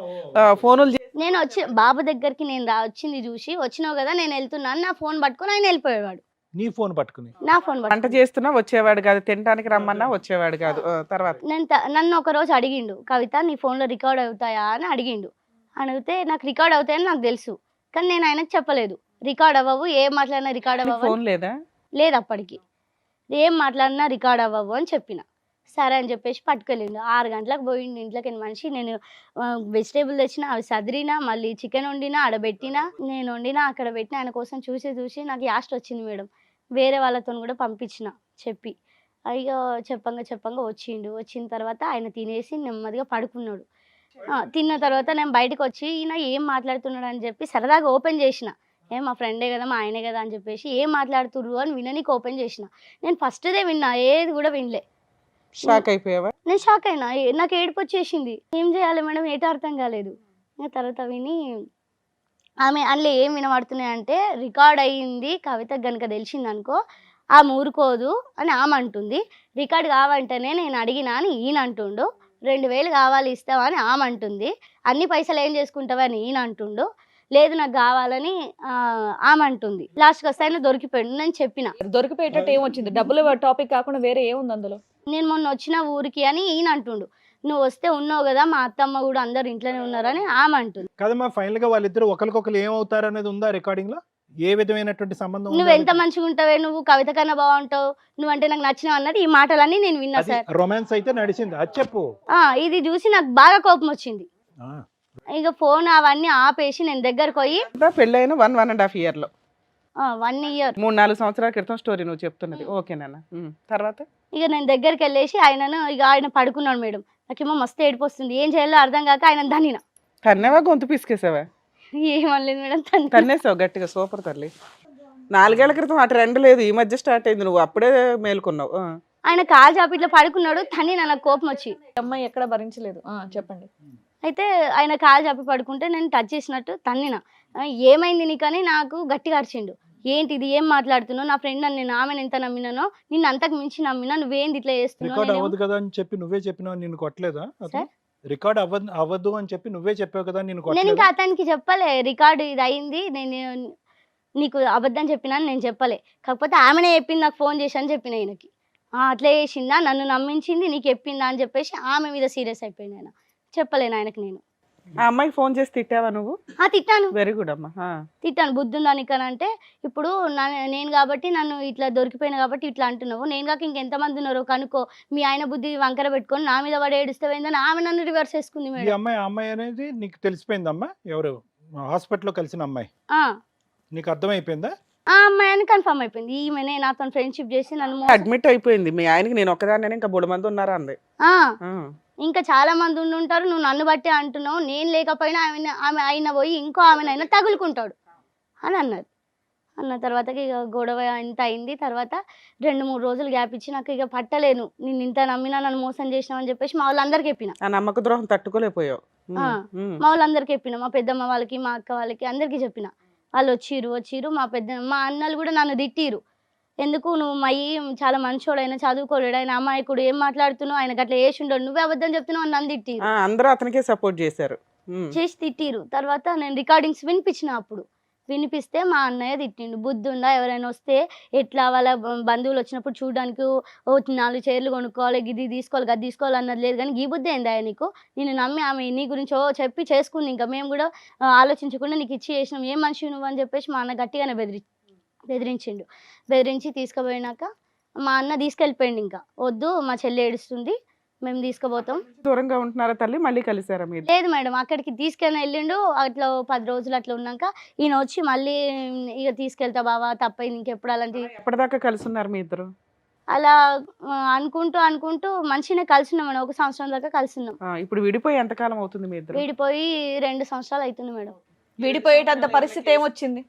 ఫోనులు నేను వచ్చి బాబు దగ్గరికి నేను వచ్చింది చూసి, వచ్చినావు కదా నేను వెళ్తున్నాను, నా ఫోన్ పట్టుకొని ఆయన వెళ్ళిపోయేవాడు. నీ ఫోన్ పట్టుకుని నా ఫోన్ వంట పట్టుకొని చేస్తున్నా వచ్చేవాడు కాదు, తినడానికి రమ్మన్నా వచ్చేవాడు కాదు. తర్వాత నన్ను ఒక రోజు అడిగిండు, కవిత నీ ఫోన్లో రికార్డ్ అవుతాయా అని అడిగిండు. అడిగితే నాకు రికార్డ్ అవుతాయని నాకు తెలుసు, కానీ నేను ఆయనకు చెప్పలేదు. రికార్డ్ అవ్వవు, ఏం మాట్లాడినా రికార్డ్ అవ్వవు ఫోన్ లేదా? లేదు అప్పటికి, ఏం మాట్లాడినా రికార్డ్ అవ్వవు అని చెప్పిన. సరే అని చెప్పేసి పట్టుకెళ్ళిండు. 6 గంటలకు పోయిండు ఇంట్లోకి మనిషి. నేను వెజిటేబుల్ తెచ్చిన, అవి సదిరినా, మళ్ళీ చికెన్ వండినా, ఆడబెట్టినా, నేను వండినా, అక్కడ పెట్టిన. ఆయన కోసం చూసి నాకు యాస్ట్ వచ్చింది మేడం. వేరే వాళ్ళతో కూడా పంపించిన చెప్పి. అయ్యో చెప్పంగా వచ్చిండు. వచ్చిన తర్వాత ఆయన తినేసి నెమ్మదిగా పడుకున్నాడు. తిన్న తర్వాత నేను బయటకు వచ్చి ఈయన ఏం మాట్లాడుతున్నాడు అని చెప్పి సరదాగా ఓపెన్ చేసిన. మా ఫ్రెండే కదా, మా ఆయనే కదా అని చెప్పేసి ఏం మాట్లాడుతుర్రు అని విననీకి ఓపెన్ చేసిన. నేను ఫస్ట్దే విన్నా, ఏది కూడా వినలే. షాక్ అయిపోయావా? నేను షాక్ అయినా, నాకు ఏడుపు వచ్చేసింది. ఏం చేయాలి మేడం, ఏటో అర్థం కాలేదు. తర్వాత విని ఆమె అందులో ఏం వినబడుతున్నాయంటే, రికార్డ్ అయ్యింది కవిత గనుక తెలిసింది అనుకో ఆమె ఊరుకోదు అని ఆమె అంటుంది. రికార్డ్ కావంటేనే నేను అడిగినా అని ఈయన అంటుండు. 2000 కావాలి ఇస్తావా అని ఆమె అంటుంది. అన్ని పైసలు ఏం చేసుకుంటావా అని ఈయన అంటుండు. లేదు నాకు కావాలని ఆమె అంటుంది. లాస్ట్కి వస్తే ఆయన దొరికిపోయాడు. నేను చెప్పిన దొరికిపోయేటట్టు ఏమొచ్చింది? డబ్బులు టాపిక్ కాకుండా వేరే ఏముంది అందులో? నేను మొన్న వచ్చిన ఊరికి అని ఈయన అంటుండు. నువ్వు వస్తే ఉన్నావు కదా, మా అత్తమ్మ కూడా అందరు ఇంట్లోనే ఉన్నారని ఆమె అంటుంది. కదమ్మా, ఫైనల్ గా వాళ్ళిద్దరు ఒకరికొకరు ఏమవుతారు అనేది ఉందా రికార్డింగ్ లో? ఏ విధమైనటువంటి సంబంధం నువ్వు ఎంత మంచిగా ఉంటావే, నువ్వు కవిత కన్నా బాగుంటావు, నువ్వంటే నాకు నచ్చినావు అన్నది ఈ మాటలన్నీ నేను విన్నా సార్. రొమాన్స్ అయితే నడిచింది, అది చెప్పు. ఇది చూసి నాకు బాగా కోపం వచ్చింది. ఇక ఫోన్ అవన్నీ ఆపేసి నేను దగ్గరకు పోయి, పెళ్ళైన 1.5 year లో 1 year 3-4 సంవత్సరాల క్రితం స్టోరీ నువ్వు చెప్తున్నది. ఓకేనా? తర్వాత ఇక నేను దగ్గరికి వెళ్ళేసి ఆయన పడుకున్నాడు మేడం. నాకేమో మస్తు ఏడుపు వస్తుంది, ఏం చేయాలో అర్థం కాక ఆయన దన్నిన. తన్నేవా, గొంతు పిసికేసావా? ఏమనలేదు మేడం, తన్నేసావు గట్టిగా. సూపర్ తల్లి. 4 ఏళ్ల క్రితం ఆ ట్రెండ్ లేదు, ఈ మధ్య స్టార్ట్ అయింది, నువ్వు అప్పుడే మేలుకున్నావు. ఆయన కాలు చాపి ఇట్లా పడుకున్నాడు, తన్నిన. నాకు కోపం వచ్చి అమ్మాయి ఎక్కడ భరించలేదు. చెప్పండి. అయితే ఆయన కాలు చాపి పడుకుంటే నేను టచ్ చేసినట్టు తన్నిన. ఏమైంది నీకని నాకు గట్టిగా అరిచిండు. ఏంటిది, ఏం మాట్లాడుతున్నావు, నా ఫ్రెండ్ అని నేను ఆమెను ఎంత నమ్మినానో నిన్ను అంతకు మించి నమ్మినా, నువ్వేంది ఇట్లా రికార్డ్ చేస్తున్నావు? అవ్వదు కదా అని చెప్పి నువ్వే చెప్పినావు, నిన్ను కొట్టలేదా? సార్? రికార్డ్ అవ్వదు అని చెప్పి నువ్వే చెప్పావు కదా, నిన్ను నేను కొట్టలేదా? ఇంకా అతనికి చెప్పలే, రికార్డు ఇది అయింది, నేను నీకు అబద్ధం చెప్పినా నేను చెప్పలే. కాకపోతే ఆమెనే చెప్పింది, నాకు ఫోన్ చేసి అని చెప్పిన ఈయనకి. అట్లా చేసిందా, నన్ను నమ్మించింది, నీకు చెప్పిందా అని చెప్పేసి ఆమె మీద సీరియస్ అయిపోయింది. ఆయన చెప్పలేను ఆయనకి నేను. ఆ అమ్మాయికి ఫోన్ చేసి తిట్టావా నువ్వు? తిట్టాను వెరీ గుడ్ అమ్మా. తిట్టాను బుద్ధి ఉందా నీకనంటే, ఇప్పుడు నేను కాబట్టి నన్ను ఇట్లా దొరికిపోయినా కాబట్టి ఇట్లా అంటున్నావు, నేను కాక ఇంకెంతమంది ఉన్నారో కనుక్కో, మీ ఆయన బుద్ధి వంకర పెట్టుకొని నా మీద పడి ఏడుస్తావేందని ఆమె నన్ను రివర్స్ చేసుకుంది ఈ మేడం. అమ్మాయి అనేది నీకు తెలిసిపోయిందమ్మా ఎవరు హాస్పిటల్లో కలిసిన అమ్మాయి ఆ నీకు అర్థమైపోయిందా? ఆ అమ్మాయి అని కన్ఫర్మ్ అయిపోయింది. ఈమెనే నాతో ఫ్రెండ్షిప్ చేసి నన్ను అడ్మిట్ అయిపోయింది. మీ ఆయనకి నేను ఒక్కదాన్ని ఇంకా 3 మంది ఉన్నారా అంది. ఆ ఆ. ఇంకా చాలా మంది ఉండుంటారు, నువ్వు నన్ను బట్టి అంటున్నావు, నేను లేకపోయినా ఆమె అయిన పోయి ఇంకో ఆమెనైనా తగులుకుంటాడు అని అన్నది. అన్న తర్వాత ఇక గొడవ ఇంత అయింది. తర్వాత 2-3 రోజులు గ్యాప్ ఇచ్చి నాకు ఇక పట్టలేను, నేను ఇంత నమ్మినా నన్ను మోసం చేసినావు అని చెప్పేసి మా వాళ్ళందరికీ చెప్పిన. ఆ నమ్మక ద్రోహం తట్టుకోలేకపోయావు. ఆ, మా వాళ్ళందరికీ చెప్పిన, మా పెద్దమ్మ వాళ్ళకి మా అక్క వాళ్ళకి అందరికీ చెప్పిన. వాళ్ళు వచ్చిర్రు. మా అన్నలు కూడా నన్ను తిట్టిరు, ఎందుకు నువ్వు మయ్యి చాలా మంచోడు, ఆయన చదువుకోలేడు, ఆయన అమాయకుడు, ఏం మాట్లాడుతున్నావు, ఆయనకు అట్లా వేసి ఉండడు, నువ్వే అబద్ధం చెప్తున్నావు అని నన్ను తిట్టిరు. అందరూ అతనికే సపోర్ట్ చేశారు. చేసి తిట్టిరు. తర్వాత నేను రికార్డింగ్స్ వినిపించిన. అప్పుడు వినిపిస్తే మా అన్నయ్య తిట్టిండు, బుద్ధి ఉందా, ఎవరైనా వస్తే ఎట్లా వాళ్ళ బంధువులు వచ్చినప్పుడు చూడడానికి 4 చైర్లు కొనుక్కోవాలి, ఇది తీసుకోవాలి గది తీసుకోవాలి అన్నది లేదు, కానీ ఈ బుద్ధి ఏందా నీకు, నేను నమ్మి ఆమె నీ గురించి చెప్పి చేసుకుంది, ఇంకా మేము కూడా ఆలోచించకుండా నీకు ఇచ్చి చేసినాం, ఏం మనిషి నువ్వు అని చెప్పేసి మా అన్న గట్టిగానే బెదిరించిండు. బెదిరించి తీసుకుపోయినాక మా అన్న తీసుకెళ్ళిపోయిండు. ఇంకా వద్దు మా చెల్లి ఏడుస్తుంది, మేము తీసుకుపోతాం. దూరంగా ఉంటున్నారా తల్లి? మళ్ళీ కలిసారా మీరు? లేదు మేడం, అక్కడికి తీసుకెళ్ళి వెళ్ళిండు. అట్లా 10 రోజులు అట్లా ఉన్నాక ఈయన వచ్చి మళ్ళీ ఇక తీసుకెళ్తా బావా, తప్పైంది, ఇంకెప్పుడు అలాంటి ఎప్పటిదాకా కలిసి ఉన్నారు మీ ఇద్దరు? అలా అనుకుంటూ మంచిగానే కలిసి ఉన్నాం మేడం. 1 సంవత్సరం దాకా కలిసి ఉన్నాం. ఇప్పుడు విడిపోయి ఎంతకాలం అవుతుంది మీ ఇద్దరు? విడిపోయి 2 సంవత్సరాలు అవుతుంది మేడం. విడిపోయేటంత పరిస్థితి ఏమొచ్చింది?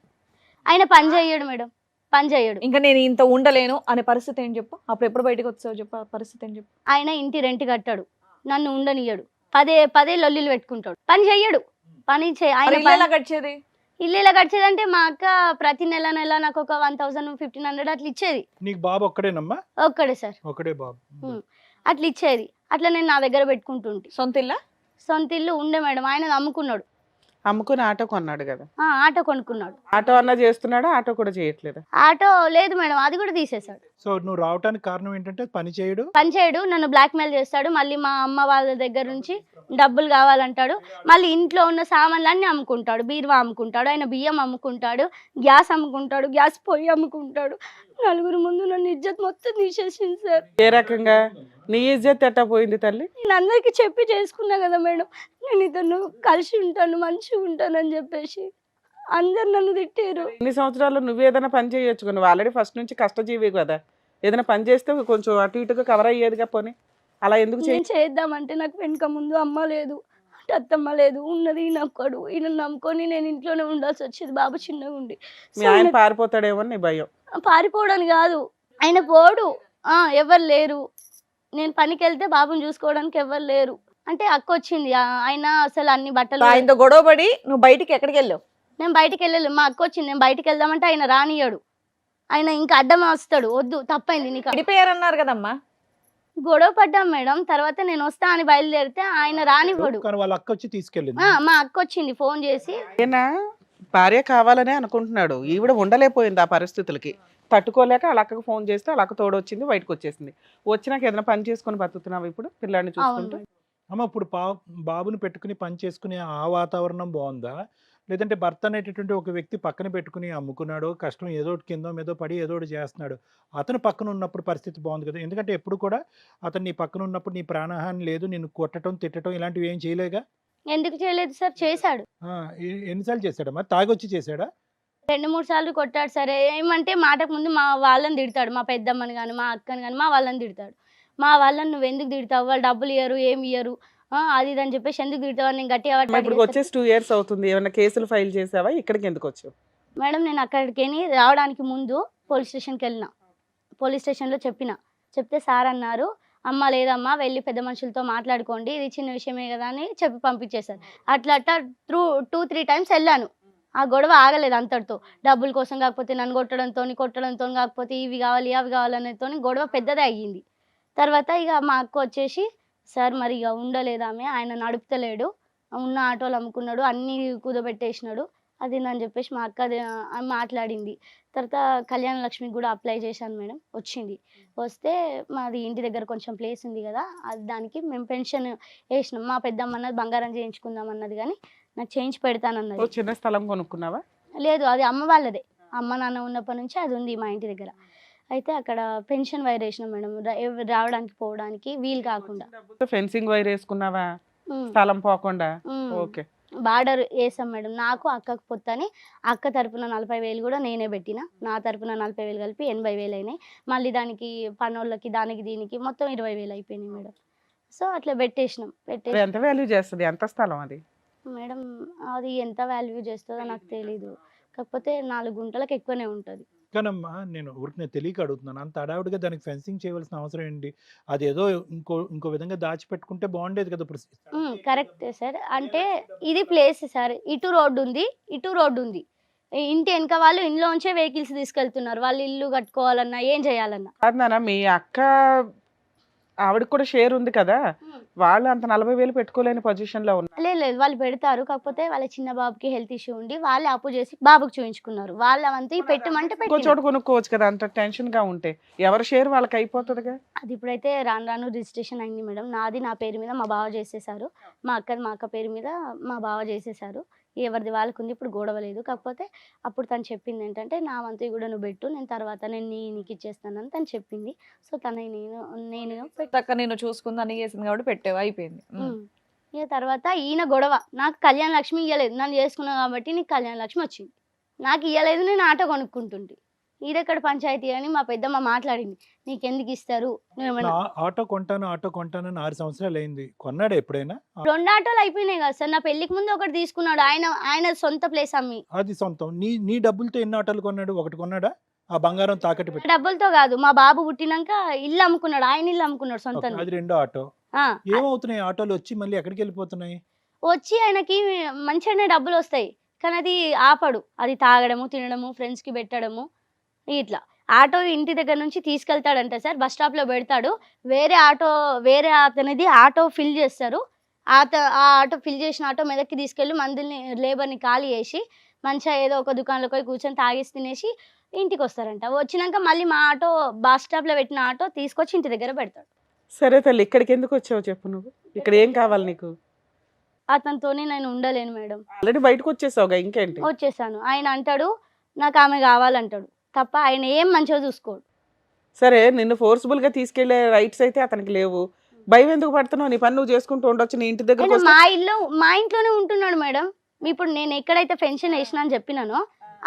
ఆయన పని చేయడు మేడం, పని చేయడు. ఇంకా నేను ఇంత ఉండలేను అనే పరిస్థితి ఏం చెప్పు? అప్పుడు ఎప్పుడు బయటకు వచ్చావు చెప్పు, ఆ పరిస్థితి ఏం చెప్పు? ఆయన ఇంటి రెంట్ కట్టాడు, నన్ను ఉండనియ్యడు, పదే లొల్లిలు పెట్టుకుంటాడు, పని చెయ్యడు. ఆయన ఇల్లు ఎలా గడిచేది? ఇల్లు ఎలా గడిచేదంటే మా అక్క ప్రతి నెల నాకు ఒక 1000-1500 అట్లా ఇచ్చేది. నీకు బాబు ఒక్కడేనమ్మా? ఒక్కడే సార్, ఒకడే బాబు. అట్లా ఇచ్చేది. అట్లా నేను నా దగ్గర పెట్టుకుంటుంటే. సొంత ఇల్లా? సొంత ఇల్లు ఉండే మేడం, ఆయన అమ్ముకున్నాడు. అమ్ముకుని ఆటో కొన్నాడు కదా? ఆటో కొనుక్కున్నాడు. ఆటో అన్నా చేస్తున్నాడా? ఆటో కూడా చేయట్లేదు? ఆటో లేదు మేడం, అది కూడా తీసేశాడు. సో నువ్వు రావడానికి కారణం ఏంటంటే పని చేయడు, నన్ను బ్లాక్మెయిల్ చేస్తాడు. మళ్ళీ మా అమ్మ వాళ్ళ దగ్గర నుంచి డబ్బులు కావాలంటాడు. మళ్ళీ ఇంట్లో ఉన్న సామాన్లన్నీ అమ్ముకుంటాడు, బీరువా అమ్ముకుంటాడు, ఆయన బియ్యం అమ్ముకుంటాడు, గ్యాస్ అమ్ముకుంటాడు, గ్యాస్ పొయ్యి అమ్ముకుంటాడు. నలుగురు ముందు నన్ను ఇజ్జత్ మొత్తం తీసేసింది సార్. ఏ రకంగా? నీ ఇజ్జత్ ఎట్టా పోయింది తల్లి? నేను అందరికి చెప్పి చేసుకున్నా కదా మేడం, నేను ఇతను కలిసి ఉంటాను, మంచిగా ఉంటాను అని చెప్పేసి అందరు నన్ను తిట్టారు. ఇన్ని సంవత్సరాలు నువ్వు ఏదైనా పని చేయొచ్చు. నువ్వు ఆల్రెడీ ఫస్ట్ నుంచి కష్టజీవి కదా, ఏదైనా పని చేస్తే కొంచెం అటు ఇటుగా కవర్ అయ్యేదిగా. పోనీ అలా ఎందుకు నేను చేద్దామంటే నాకు వెనుక ముందు అమ్మ లేదు, అత్తమ్మ లేదు, ఉన్నది నమ్మకడు. ఈయన నమ్ముకొని నేను ఇంట్లోనే ఉండాల్సి వచ్చేది, బాబు చిన్నగా ఉండి. మీ ఆయన పారిపోతాడేమో నీ భయం? పారిపోవడానికి కాదు, ఆయన పోడు, ఎవరు లేరు, నేను పనికి వెళ్తే బాబుని చూసుకోవడానికి ఎవరు లేరు అంటే అక్క వచ్చింది. ఆయన అసలు అన్ని బట్టలు ఆయనతో గొడవపడి నువ్వు బయటికి ఎక్కడికి వెళ్ళావు? నేను బయటికి వెళ్ళలేదు, మా అక్క వచ్చింది. నేను బయటికి వెళ్దామంటే ఆయన రానియ్యాడు, ఆయన ఇంకా అడ్డం వస్తాడు, వద్దు తప్పైంది నీకు. విడిపోయారన్నారు కదమ్మా? గొడవ పడ్డాం మేడం. తర్వాత నేను వస్తా అని బయలుదేరితే ఆయన రానివ్వడు. కానీ వాళ్ళ అక్క వచ్చి తీసుకెళ్ళింది. మా అక్క వచ్చింది ఫోన్ చేసి. ఏనా భార్య కావాలనే అనుకుంటున్నాడు, ఈవిడ ఉండలేకపోయింది ఆ పరిస్థితులకి తట్టుకోలేక వాళ్ళ అక్కకు ఫోన్ చేస్తే వాళ్ళ అక్క తోడొచ్చింది, బయటకు వచ్చేసింది. వచ్చినాక ఏదైనా పని చేసుకొని బతుకుతున్నావు ఇప్పుడు పిల్లాడిని చూసుకుంటూ? అమ్మ ఇప్పుడు బాబుని పెట్టుకుని పని చేసుకునే ఆ వాతావరణం బాగుందా, లేదంటే భర్త అనేటటువంటి ఒక వ్యక్తి పక్కన పెట్టుకుని అమ్ముకున్నాడు, కష్టం ఏదో కిందో మీదో పడి ఏదో ఒకటి చేస్తున్నాడు, అతను పక్కన ఉన్నప్పుడు పరిస్థితి బాగుంది కదా? ఎందుకంటే ఎప్పుడు కూడా అతను నీ పక్కన ఉన్నప్పుడు నీ ప్రాణహాని లేదు, నిన్ను కొట్టడం తిట్టడం ఇలాంటివి ఏం చేయలేగా? ఎందుకు చేయలేదు సార్? చేశాడు. ఎన్నిసార్లు చేశాడమ్మా? తాగొచ్చి చేశాడా? 2-3 సార్లు కొట్టాడు సరే. ఏమంటే మాటకు ముందు మా వాళ్ళని తిడతాడు, మా పెద్దమ్మని కానీ మా అక్కని కానీ మా వాళ్ళని తిడతాడు. మా వాళ్ళని నువ్వు ఎందుకు తిడతావు, వాళ్ళు డబ్బులు ఇయ్యరు ఏమి ఇయ్యరు అది ఇది అని చెప్పేసి ఎందుకు తిడతావు అని నేను గట్టిగా ఇప్పుడు వచ్చేసి 2 years అవుతుంది, ఏమైనా కేసులు ఫైల్ చేసావా? ఇక్కడికి ఎందుకు వచ్చావు? మేడం నేను అక్కడికి రావడానికి ముందు పోలీస్ స్టేషన్కి వెళ్ళిన. పోలీస్ స్టేషన్లో చెప్తే సార్ అన్నారు, అమ్మ లేదమ్మా వెళ్ళి పెద్ద మనుషులతో మాట్లాడుకోండి, ఇది చిన్న విషయమే కదా అని చెప్పి పంపించేశారు. అట్లా 2-3 times వెళ్ళాను. ఆ గొడవ ఆగలేదు అంతటితో. డబ్బుల కోసం కాకపోతే నన్ను కొట్టడంతో కాకపోతే ఇవి కావాలి అవి కావాలనేతో గొడవ పెద్దదే అయ్యింది. తర్వాత ఇక మా అక్క వచ్చేసి, సార్ మరి ఇక ఉండలేదామె, ఆయన నడుపుతలేడు, ఉన్న ఆటోలు అమ్ముకున్నాడు, అన్నీ కుదబెట్టేసినాడు, అది అని చెప్పేసి మా అక్క మాట్లాడింది. తర్వాత కళ్యాణ లక్ష్మికి కూడా అప్లై చేశాను మేడం, వచ్చింది. వస్తే మాది ఇంటి దగ్గర కొంచెం ప్లేస్ ఉంది కదా, అది దానికి మేము పెన్షన్ వేసినాం. మా పెద్దమ్మ అన్నది బంగారం చేయించుకుందాం అన్నది, కానీ నాకు చేయించి ఓ పెడతానన్నది. చిన్న స్థలం కొనుక్కున్నావా? లేదు, అది అమ్మ వాళ్ళదే. అమ్మ నాన్న ఉన్నప్పటి నుంచి అది ఉంది మా ఇంటి దగ్గర. అయితే అక్కడ పెన్షన్ వైర్ వేసినాం మేడం, రావడానికి పోవడానికి వీలు కాకుండా. ఫెన్సింగ్ వైర్ వేసుకున్నావా ఉమ్, స్థలం పోకుండా? ఉమ్. ఓకే. బార్డర్ వేసాం మేడం. నాకు అక్కకు పొత్తని అక్క తరపున 40,000 కూడా నేనే పెట్టిన. నా తరపున 40,000 కలిపి 80,000 అయినాయి. మళ్ళీ దానికి పనోళ్ళకి దానికి దీనికి మొత్తం 20,000 అయిపోయినాయి మేడం. సో అట్లా పెట్టేసినాం. అది ఎంత వాల్యూ చేస్తుంది? ఎంత స్థలం అది? మేడం అది ఎంత వాల్యూ చేస్తుందో నాకు తెలీదు, కాకపోతే 4 గుంటలకు ఎక్కువనే ఉంటుంది. కానమ్మా నేను ఊరికి తెలియక అడుగుతున్నాను. అంత హడావుడిగా దానికి ఫెన్సింగ్ చేయవలసిన అవసరం ఏంటి? అదేదో ఇంకో విధంగా దాచిపెట్టుకుంటే బాగుండేది కదా. ఇప్పుడు కరెక్టే సార్. అంటే ఇది ప్లేస్ సార్, ఇటు రోడ్డు ఉంది, ఇటు రోడ్డు ఉంది. ఇంటి వెనక వాళ్ళు ఇంట్లోంచే వెహికల్స్ తీసుకెళ్తున్నారు. వాళ్ళు ఇల్లు కట్టుకోవాలన్నా ఏం చేయాలన్నా. కాదు నాన్న, మీ అక్క ఆవిడకి కూడా షేర్ ఉంది కదా, వాళ్ళు అంత 40,000 పెట్టుకోలేని పొజిషన్ లో ఉన్నారు. లేదు, వాళ్ళు పెడతారు. కాకపోతే వాళ్ళ చిన్న బాబుకి హెల్త్ ఇష్యూ ఉండి వాళ్ళే అప్పు చేసి బాబుకి చూయించుకున్నారు. వాళ్ళంతా పెట్టమంటే ఇంకో చోట కొనుక్కోవచ్చు కదా, అంత టెన్షన్ గా ఉంటే. ఎవరి షేర్ వాళ్ళకి అయిపోతుందిగా. అది ఇప్పుడైతే రాను రాను రిజిస్ట్రేషన్ అయింది మేడం. నాది నా పేరు మీద మా బావ చేసేసారు, మా అక్క పేరు మీద మా బావ చేసేసారు. ఎవరిది వాళ్ళకు ఉంది, ఇప్పుడు గొడవ లేదు. కాకపోతే అప్పుడు తను చెప్పింది ఏంటంటే, నా వంతు కూడా నువ్వు పెట్టు, నేను తర్వాత నేను నీకు ఇచ్చేస్తానని తను చెప్పింది. సో తన నేను అక్క నేను చూసుకుంది అన్ని చేసింది కాబట్టి పెట్టావు, అయిపోయింది. ఇక తర్వాత ఈయన గొడవ, నాకు కళ్యాణ లక్ష్మి ఇవ్వలేదు, నన్ను చేసుకున్నావు కాబట్టి నీకు కళ్యాణ లక్ష్మి వచ్చింది, నాకు ఇవ్వలేదు, నేను ఆటో కొనుక్కుంటుంటే. ఇదెక్కడ పంచాయతీ అని మా పెద్దమ్మ మాట్లాడింది. నీకెందుకు ఇస్తారు? ఆటో కొంటాను 6 సంవత్సరాలు అయింది. కొన్నాడా ఎప్పుడైనా? 2 ఆటోలు అయిపోయినాయి కదా సార్. నా పెళ్లికి ముందు ఒకటి తీసుకున్నాడు ఆయన సొంత ప్లేస్ అమ్మి. అది సొంతం. నీ డబ్బులతో ఎన్ని ఆటోలు కొన్నాడు? ఒకటి కొన్నాడా? ఆ బంగారం తాకట్టు పెట్టి? డబ్బులతో కాదు, మా బాబు పుట్టినాక ఇల్లు అమ్ముకున్నాడు, ఆయన ఇల్లు అమ్ముకున్నాడు సొంతంగా. అది రెండో ఆటో. ఏమవుతున్నాయి ఆటోలు వచ్చి మళ్ళీ ఎక్కడికి వెళ్ళిపోతున్నాయి? వచ్చి ఆయనకి మంచిగానే డబ్బులు వస్తాయి, కానీ అది ఆపడు. అది తాగడము, తినడము, ఫ్రెండ్స్కి పెట్టడము, ఇట్లా. ఆటో ఇంటి దగ్గర నుంచి తీసుకెళ్తాడంట సార్, బస్ స్టాప్లో పెడతాడు. వేరే అతనిది ఆటో ఫిల్ చేస్తారు. ఆ ఆటో ఫిల్ చేసిన ఆటో మెదక్కి తీసుకెళ్ళి మందుల్ని లేబర్ని ఖాళీ చేసి మంచిగా ఏదో ఒక దుకాణంలో పోయి కూర్చొని తాగేసి తినేసి ఇంటికి వస్తారంట. వచ్చినాక మళ్ళీ మా ఆటో బస్ స్టాప్లో పెట్టిన ఆటో తీసుకొచ్చి ఇంటి దగ్గర పెడతాడు. సరే తల్లి, ఇక్కడికి ఎందుకు వచ్చావు చెప్పు నువ్వు? ఇక్కడ ఏం కావాలి నీకు? అతనితోనే నేను ఉండలేను మేడం. ఆల్రెడీ బయటకు వచ్చేసావుగా, ఇంకేంటి? వచ్చేసాను. ఆయన అంటాడు నాకు ఆమె కావాలంటాడు తప్ప ఆయన ఏం మంచిగా చూసుకోడు. సరే, నిన్ను ఫోర్స్ఫుల్ గా తీసుకెళ్లే రైట్స్ అయితే అతనికి లేవు. భయం ఎందుకు పడుతున్నావు? నీ పని నువ్వు చేసుకుంటూ ఉండొచ్చు. నీ ఇంటి దగ్గర మా ఇంట్లోనే ఉంటున్నాడు మేడం. ఇప్పుడు నేను ఎక్కడైతే పెన్షన్ వేసినా అని చెప్పినానో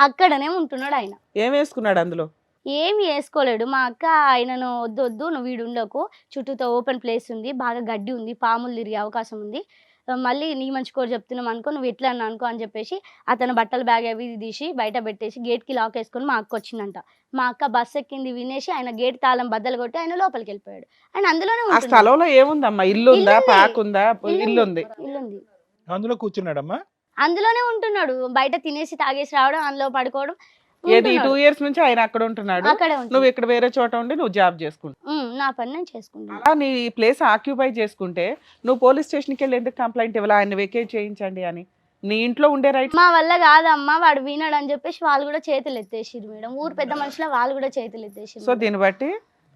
అక్కడనే ఉంటున్నాడు ఆయన. ఏం వేసుకున్నాడు అందులో? ఏమి వేసుకోలేడు. మా అక్క ఆయనను వద్దు నువ్వు వీడు ఉండకు, చుట్టూతో ఓపెన్ ప్లేస్ ఉంది, బాగా గడ్డి ఉంది, పాములు తిరిగే అవకాశం ఉంది, మళ్ళీ నీ మంచి కోరు చెప్తున్నాం అనుకో, నువ్వు ఎట్లా అన్నా అనుకో అని చెప్పేసి అతను బట్టల బ్యాగ్ అవి తీసి బయట పెట్టేసి గేట్కి లాక్ వేసుకొని మా అక్క వచ్చిందంట. మా అక్క బస్ ఎక్కింది వినేసి ఆయన గేట్ తాళం బద్దలు కొట్టి ఆయన లోపలికి వెళ్ళిపోయాడు. ఆయన అందులోనే ఆ స్థలంలో ఏముందమ్మా? ఇల్లు ఉందా? పాక్ ఉందా? ఇల్లు ఉంది. ఇల్లుంది. అందులో కూర్చున్నాడమ్మా? అందులోనే ఉంటున్నాడు. బయట తినేసి తాగేసి రావడం, అందులో పడుకోవడం. ఏది 2 years నుంచి ఆయన అక్కడ ఉంటున్నాడు, అక్కడే నువ్వు ఇక్కడ వేరే చోట ఉండి నువ్వు జాబ్ చేసుకుంటావు. నా పని నేను చేసుకుంటాను. అలా నీ ప్లేస్ ఆక్యుపై చేసుకుంటే నువ్వు పోలీస్ స్టేషన్కి వెళ్ళి ఎందుకు కంప్లైంట్ ఇవ్వాలి ఆయన వెకేట్ చేయించండి అని? నీ ఇంట్లో ఉండే రైట్. మా వల్ల కాదమ్మా, వాడు వినాడు అని చెప్పేసి వాళ్ళు కూడా చేతులు ఎత్తేసిరు మేడం. ఊరు పెద్ద మనుషుల వాళ్ళు కూడా చేతులు ఎత్తేసిరు. సో దీన్ని బట్టి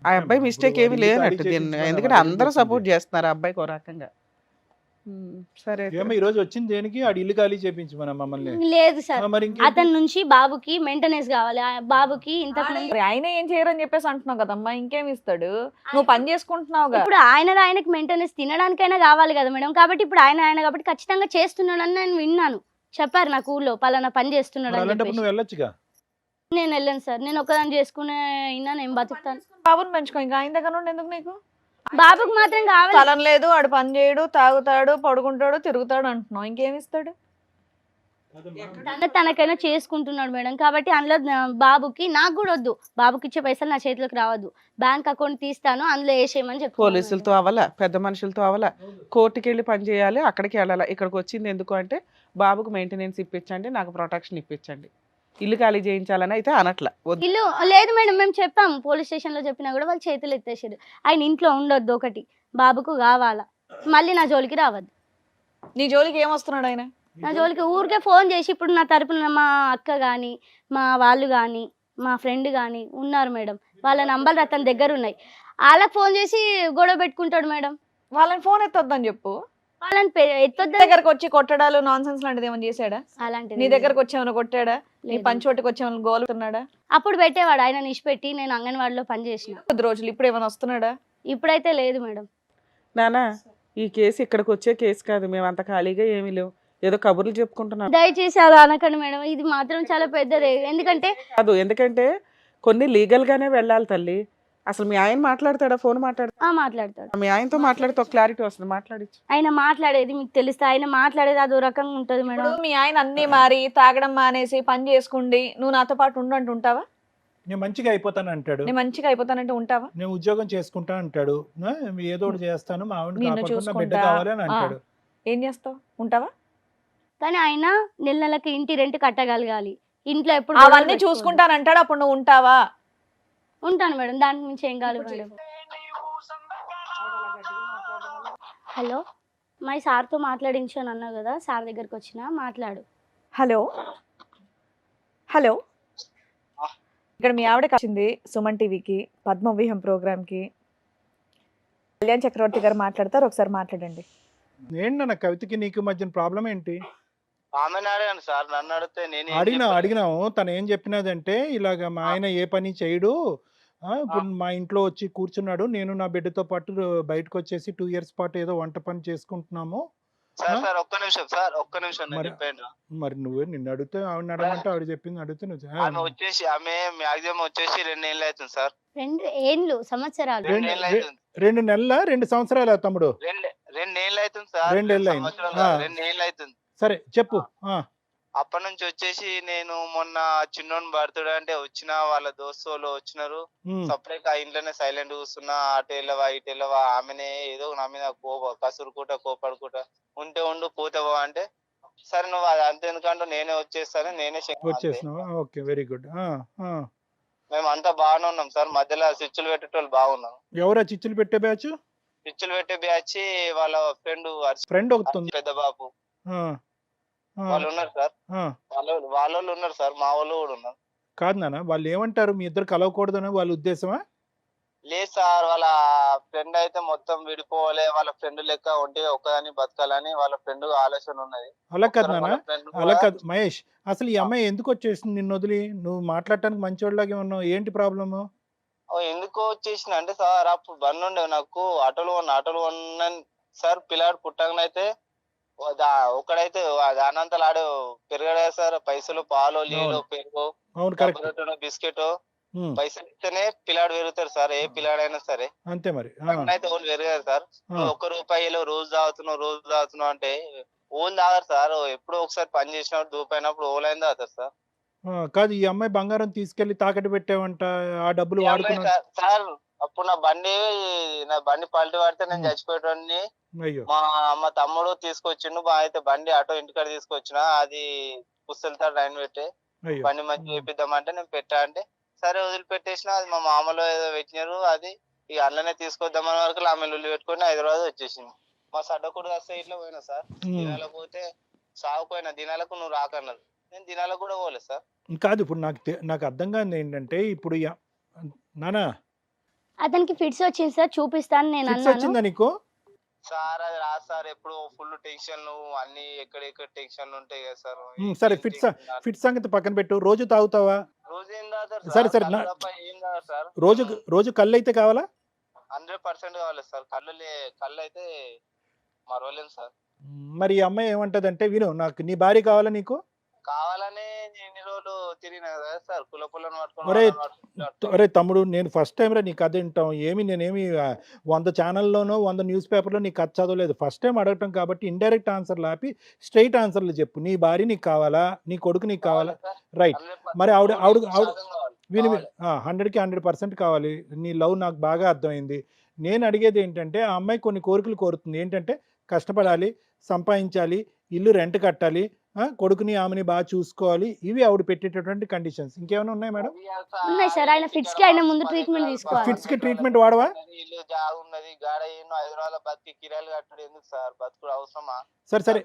ఆ అబ్బాయి మిస్టేక్ ఏమీ లేనట్టు దీన్ని, ఎందుకంటే అందరూ సపోర్ట్ చేస్తున్నారు ఆ అబ్బాయికి ఒక రకంగా. సరే, ఏమో ఈ రోజు వచ్చింది దేనికి? ఆడు ఇల్లు ఖాళీ చేపించి మమ్మల్ని. లేదు సార్, మరి అతని నుంచి బాబుకి మెయింటెనెన్స్ కావాలి. ఆ బాబుకి ఇంతకు ముందు మరి ఆయన ఏం చేయరని చెప్పేసి అంటున్నావు కదమ్మా, ఇంకేం ఇస్తాడు? నువ్వు పని చేసుకుంటున్నావుగా. ఇప్పుడు ఆయనకి మెయింటెనెన్స్ తినడానికైనా కావాలి కదా మేడం. కాబట్టి ఇప్పుడు ఆయన కాబట్టి ఖచ్చితంగా చేస్తున్నాడని నేను విన్నాను. చెప్పారు నాకు ఊళ్ళో పలానా పని చేస్తున్నాడు అని అలాంటప్పుడు చెప్పేసి. నువ్వు వెళ్ళొచ్చుగా. నేను వెళ్ళాను సార్, నేను ఒకదాన్ని చేసుకునే అయినా నేను బతుకుతాను. బాబుని పెంచుకో, ఇంకా ఆయన దగ్గర నుండి ఎందుకు నీకు? బాబుకి మాత్రం కావాలి. స్థలం లేదు, ఆడు పని చేయడు, తాగుతాడు, పడుకుంటాడు, తిరుగుతాడు అంటున్నావు, ఇంకేమి ఇస్తాడు? తనకైనా చేసుకుంటున్నాడు మేడం. కాబట్టి అందులో బాబుకి నాకు కూడా వద్దు, బాబుకి ఇచ్చే పైసలు నా చేతిలోకి రావద్దు. బ్యాంక్ అకౌంట్ తీస్తాను, అందులో వేసేయమని చెప్పి పోలీసులతో అవ్వాలా, పెద్ద మనుషులతో అవ్వాలా, కోర్టుకి వెళ్ళి పని చేయాలి, అక్కడికి వెళ్ళాలా. ఇక్కడికి వచ్చింది ఎందుకు అంటే బాబుకు మెయింటెనెన్స్ ఇప్పించండి, నాకు ప్రొటెక్షన్ ఇప్పించండి, ఇల్లు ఖాళీ చేయించాలని అయితే అనట్లా. ఇల్లు లేదు మేడం, మేము చెప్పాము పోలీస్ స్టేషన్ లో చెప్పినా కూడా వాళ్ళు చేతులు ఎత్తేసారు. ఆయన ఇంట్లో ఉండొద్దు, ఒకటి బాబుకు కావాలా, మళ్ళీ నా జోలికి రావద్దు. నీ జోలికి ఏమొస్తున్నాడు ఆయన? నా జోలికి ఊరికే ఫోన్ చేసి ఇప్పుడు నా తరపున మా అక్క కానీ మా వాళ్ళు కానీ మా ఫ్రెండ్ కానీ ఉన్నారు మేడం, వాళ్ళ నంబర్లు అతని దగ్గర ఉన్నాయి. వాళ్ళకి ఫోన్ చేసి గొడవ పెట్టుకుంటాడు మేడం. వాళ్ళని ఫోన్ ఎత్తొద్దని చెప్పు. వాళ్ళని ఎత్తొద్దు దగ్గరకు వచ్చి కొట్టడాలు నాన్ సెన్స్ లాంటిది ఏమైనా చేశాడా? అలాంటిది నీ దగ్గరకు వచ్చి ఏమైనా కొట్టాడా? నీ లేదు. పంచోటికి వచ్చి ఏమైనా గోలుతున్నాడా? అప్పుడు పెట్టేవాడు, ఆయన నిష్పెట్టి నేను అంగన్వాడిలో పని చేసిన. కొద్ది రోజులు ఇప్పుడు ఏమైనా వస్తున్నాడా? ఇప్పుడైతే లేదు మేడం. నానా ఈ కేసు ఇక్కడికి వచ్చే కేసు కాదు, మేము అంత ఖాళీగా ఏమీ లేవు, ఏదో కబుర్లు చెప్పుకుంటున్నాం దయచేసి అలా అనకండి మేడం, ఇది మాత్రం చాలా పెద్దదే. ఎందుకంటే కాదు, ఎందుకంటే కొన్ని లీగల్ గానే వెళ్ళాలి తల్లి. అసలు మీ ఆయన మాట్లాడతాడా? ఫోన్ మాట్లాడతా? మాట్లాడతాడు. మీ ఆయనతో మాట్లాడితే ఒక క్లారిటీ వస్తుంది, మాట్లాడించు. ఆయన మాట్లాడేది మీకు తెలుస్తా, ఆయన మాట్లాడేది అదో రకంగా ఉంటది మేడం. ఇప్పుడు మీ ఆయన అన్ని మారి తాగడం మానేసి పని చేసుకుండి నువ్వు నాతో పాటు ఉండు అంటూ ఉంటావా? నేను మంచిగా అయిపోతాను అంటాడు, నేను మంచిగా అయిపోతానంటే ఉంటావా? నేను ఉద్యోగం చేసుకుంటా అంటాడు, ఏదో ఒకటి చేస్తాను, మా ఆవిడని నిన్ను కాపాడుకున్న బిడ్డ చూసుకుంటా. కావాలి అని అంటాడు. ఏం చేస్తావు? ఉంటావా? కానీ ఆయన నెల నెలకి ఇంటి రెంట్ కట్టగలగాలి, ఇంట్లో ఎప్పుడు అవన్నీ గొడవలు పెట్టుకోవద్దు. చూసుకుంటానంటాడు, అప్పుడు నువ్వు ఉంటావా? ఉంటాను మేడం, దానికి మించి ఏం కావాలి మేడం. హలో, మా సార్తో మాట్లాడించాను అన్నావు కదా, సార్ దగ్గరికి వచ్చిన మాట్లాడు. హలో హలో, ఇక్కడ మీ ఆవిడకి వచ్చింది సుమన్ టీవీకి, పద్మవ్యూహం ప్రోగ్రామ్కి. కళ్యాణ్ చక్రవర్తి గారు మాట్లాడతారు, ఒకసారి మాట్లాడండి. ఏంటన్న కవితకి నీకు మధ్యన ప్రాబ్లం ఏంటి? ఆమెను అడిగాను సార్, నన్ను అడిగితే నేను అడిగినాము, తను ఏం చెప్పినదంటే ఇలాగ మా ఆయన ఏ పని చేయడు, ఇప్పుడు మా ఇంట్లో వచ్చి కూర్చున్నాడు, నేను నా బిడ్డతో పాటు బయటకు వచ్చేసి 2 years పాటు ఏదో వంట పని చేసుకుంటున్నాము. సార్ ఒక్క నిమిషం సార్, ఒక్క నిమిషం నేను మరి- చెప్పాను. మరి నువ్వే నిన్ను అడిగితే ఆవిడ అడగమంటే ఆవిడ చెప్పింది అడిగితే ఆమె వచ్చేసి ఆమె మ్యాక్సిమం వచ్చేసి 2 ఏళ్ళు అవుతుంది సార్. 2 ఏండ్లు సంవత్సరాలు. 2 ఏళ్ళు అవుతుంది. 2 నెలల 2 సంవత్సరాల తమ్ముడు? 2 ఏళ్ళు అవుతుంది సార్. 2 ఏళ్ళు అయింది. సంవత్సరం కాదు, 2 ఏళ్ళు అవుతుంది. సరే చెప్పు. అప్పటి నుంచి వచ్చేసి నేను మొన్న చిన్నోని బర్త్డే అంటే వచ్చిన వాళ్ళ దోస్తులు వచ్చినారు, సపరేట్ ఆ ఇంట్లోనే సైలెంట్ కూర్చున్నా, అటు వెళ్ళవా ఇటు వెళ్ళవా, ఆమెనే ఏదో నా మీద కసురుకుంటా కోపడుకుంటా ఉంటే ఉండు పోతావా అంటే, సరే నువ్వు అది అంత ఎందుకంటే నేనే వచ్చేస్తాను, నేనే వచ్చేసినావా? Okay, very good. మేము అంతా బాగానే ఉన్నాం సార్. మధ్యలో స్విచ్లు పెట్టేటోళ్ళు బాగున్నాం. ఎవరా చిచ్చులు పెట్టే బ్యాచ్? స్విచ్లు పెట్టే బ్యాచ్ వాళ్ళ ఫ్రెండ్ ఒకటి పెద్ద బాబు వాళ్ళు ఉన్నారు సార్. వాళ్ళ ఉన్నారు సార్, మా వాళ్ళు కూడా ఉన్నారు. కాదు నాన్న, వాళ్ళు ఏమంటారు, మీ ఇద్దరు కలవకూడదని వాళ్ళ ఉద్దేశమా? లేదు సార్, వాళ్ళ ఫ్రెండ్ అయితే మొత్తం విడిపోవాలి, వాళ్ళ ఫ్రెండ్ లెక్క ఒంటిగా ఒక్కదాన్ని బతకాలని వాళ్ళ ఫ్రెండ్ ఆలోచన ఉన్నది. అలా కాదు నాన్న, అలా కాదు మహేష్, అసలు ఈ అమ్మాయి ఎందుకు వచ్చేసింది నిన్ను వదిలి? నువ్వు మాట్లాడటానికి మంచివాళ్ళలాగే ఉన్నావు, ఏంటి ప్రాబ్లము? ఎందుకో వచ్చేసిన అంటే సార్, అప్పుడు బండి ఉండే నాకు, ఆటోలు కొన్నాను సార్. పిల్లాడు పుట్టగానైతే ఒక్కడైతే దానంతలు ఆడు పెరగడా సార్, పైసలు పాలు నీళ్ళు పెరుగు బిస్కెట్ పైసలు ఇస్తేనే పిల్లాడు పెరుగుతారు సార్, ఏ పిల్లాడైనా సరే అంతే. మరి అయితే ఓన్ పెరగారు సార్. ₹1 రోజు తాగుతున్నావు అంటే ఓన్ తాగారు సార్. ఎప్పుడో ఒకసారి పని చేసినప్పుడు దూపైనప్పుడు ఓలైన తాగుతారు సార్. కాదు, ఈ అమ్మాయి బంగారం తీసుకెళ్లి తాకట్టు పెట్టావంట, ఆ డబ్బులు వాడుకున్నా సార్. అప్పుడు నా బండి పల్టీ పడితే నేను చచ్చిపోయేటోడిని. మా తమ్ముడు తీసుకొచ్చిండు, అయితే బండి ఆటో ఇంటికాడ తీసుకొచ్చిన, అది పుస్తెళ్తాడు లైన్ పెట్టి బండి మంచిగా చేపిద్దామంటే నేను పెట్టా అంటే సరే వదిలిపెట్టేసిన. అది మా మామలో ఏదో పెట్టినారు, అది ఇక అందులోనే తీసుకొద్దామని వరకు ఆమె లొల్లి పెట్టుకుని హైదరాబాద్ వచ్చేసింది. మా సడ్డకుడు వస్తే ఇట్లా పోయినా సార్, దినాలకు పోతే సాగుపోయినా, దినాలకు నువ్వు రాకన్నారు, నేను దినాలకు కూడా పోలేదు సార్. కాదు, ఇప్పుడు నాకు అర్థం కాదు ఏంటంటే, ఇప్పుడు నానా అతనికి ఫిట్స్ వచ్చింది సార్, చూపిస్తాను నేను వచ్చిందా అన్నాను. నీకు? సార్ అది రాదు సార్, ఎప్పుడు ఫుల్ టెన్షన్లు అన్ని ఎక్కడెక్కడ టెన్షన్లు ఉంటాయి కదా సార్. సరే, ఫిట్స్ సంగతి పక్కన పెట్టు, రోజు తాగుతావా? రోజు ఏం తాగుతారు సరే సార్, సరే ఏం తాగుతారు సార్. రోజు కళ్ళు అయితే కావాలా? 100% కావాలి సార్. కళ్ళు అయితే మరవలేదు సార్. మరి ఈ అమ్మాయి ఏమంటదంటే, విను, నాకు నీ భార్య కావాలా నీకు? కావాలనే ఎన్ని రోజులు తిరిగినా కదా సార్, కులపులను అరే తమ్ముడు, నేను ఫస్ట్ టైం రా నీ కథ వింటాం. నేనేమి 100 ఛానల్లోనో 100 న్యూస్ పేపర్లో నీ కథ చదవలేదు, ఫస్ట్ టైం అడగటం కాబట్టి ఇండైరెక్ట్ ఆన్సర్లు ఆపి స్ట్రైట్ ఆన్సర్లు చెప్పు. నీ భార్య నీకు కావాలా, నీ కొడుకు నీకు కావాలా? రైట్. మరి ఆవిడ విని 100కి 100% కావాలి. నీ లవ్ నాకు బాగా అర్థమైంది. నేను అడిగేది ఏంటంటే ఆ అమ్మాయి కొన్ని కోరికలు కోరుతుంది. ఏంటంటే కష్టపడాలి, సంపాదించాలి, ఇల్లు రెంట్ కట్టాలి, కొడుకుని ఆమెని బాగా చూసుకోవాలి. ఇవి ఆవిడ పెట్టేటటువంటి కండిషన్స్. ఇంకేమైనా ఉన్నాయి మేడం? ఉన్నాయి సార్. ఆయన ఫిట్స్ కి ఆయన ముందు ట్రీట్మెంట్ తీసుకోవాలి. ఫిట్స్ కి ట్రీట్మెంట్ వాడవా? ఇల్లు జాగా ఉన్నది, గాడ ఎన్నో హైదరాబాద్ లో బతికి కిరాయిలు కట్టడం ఎందుకు సార్? బతుకుడు అవసరమా? సరే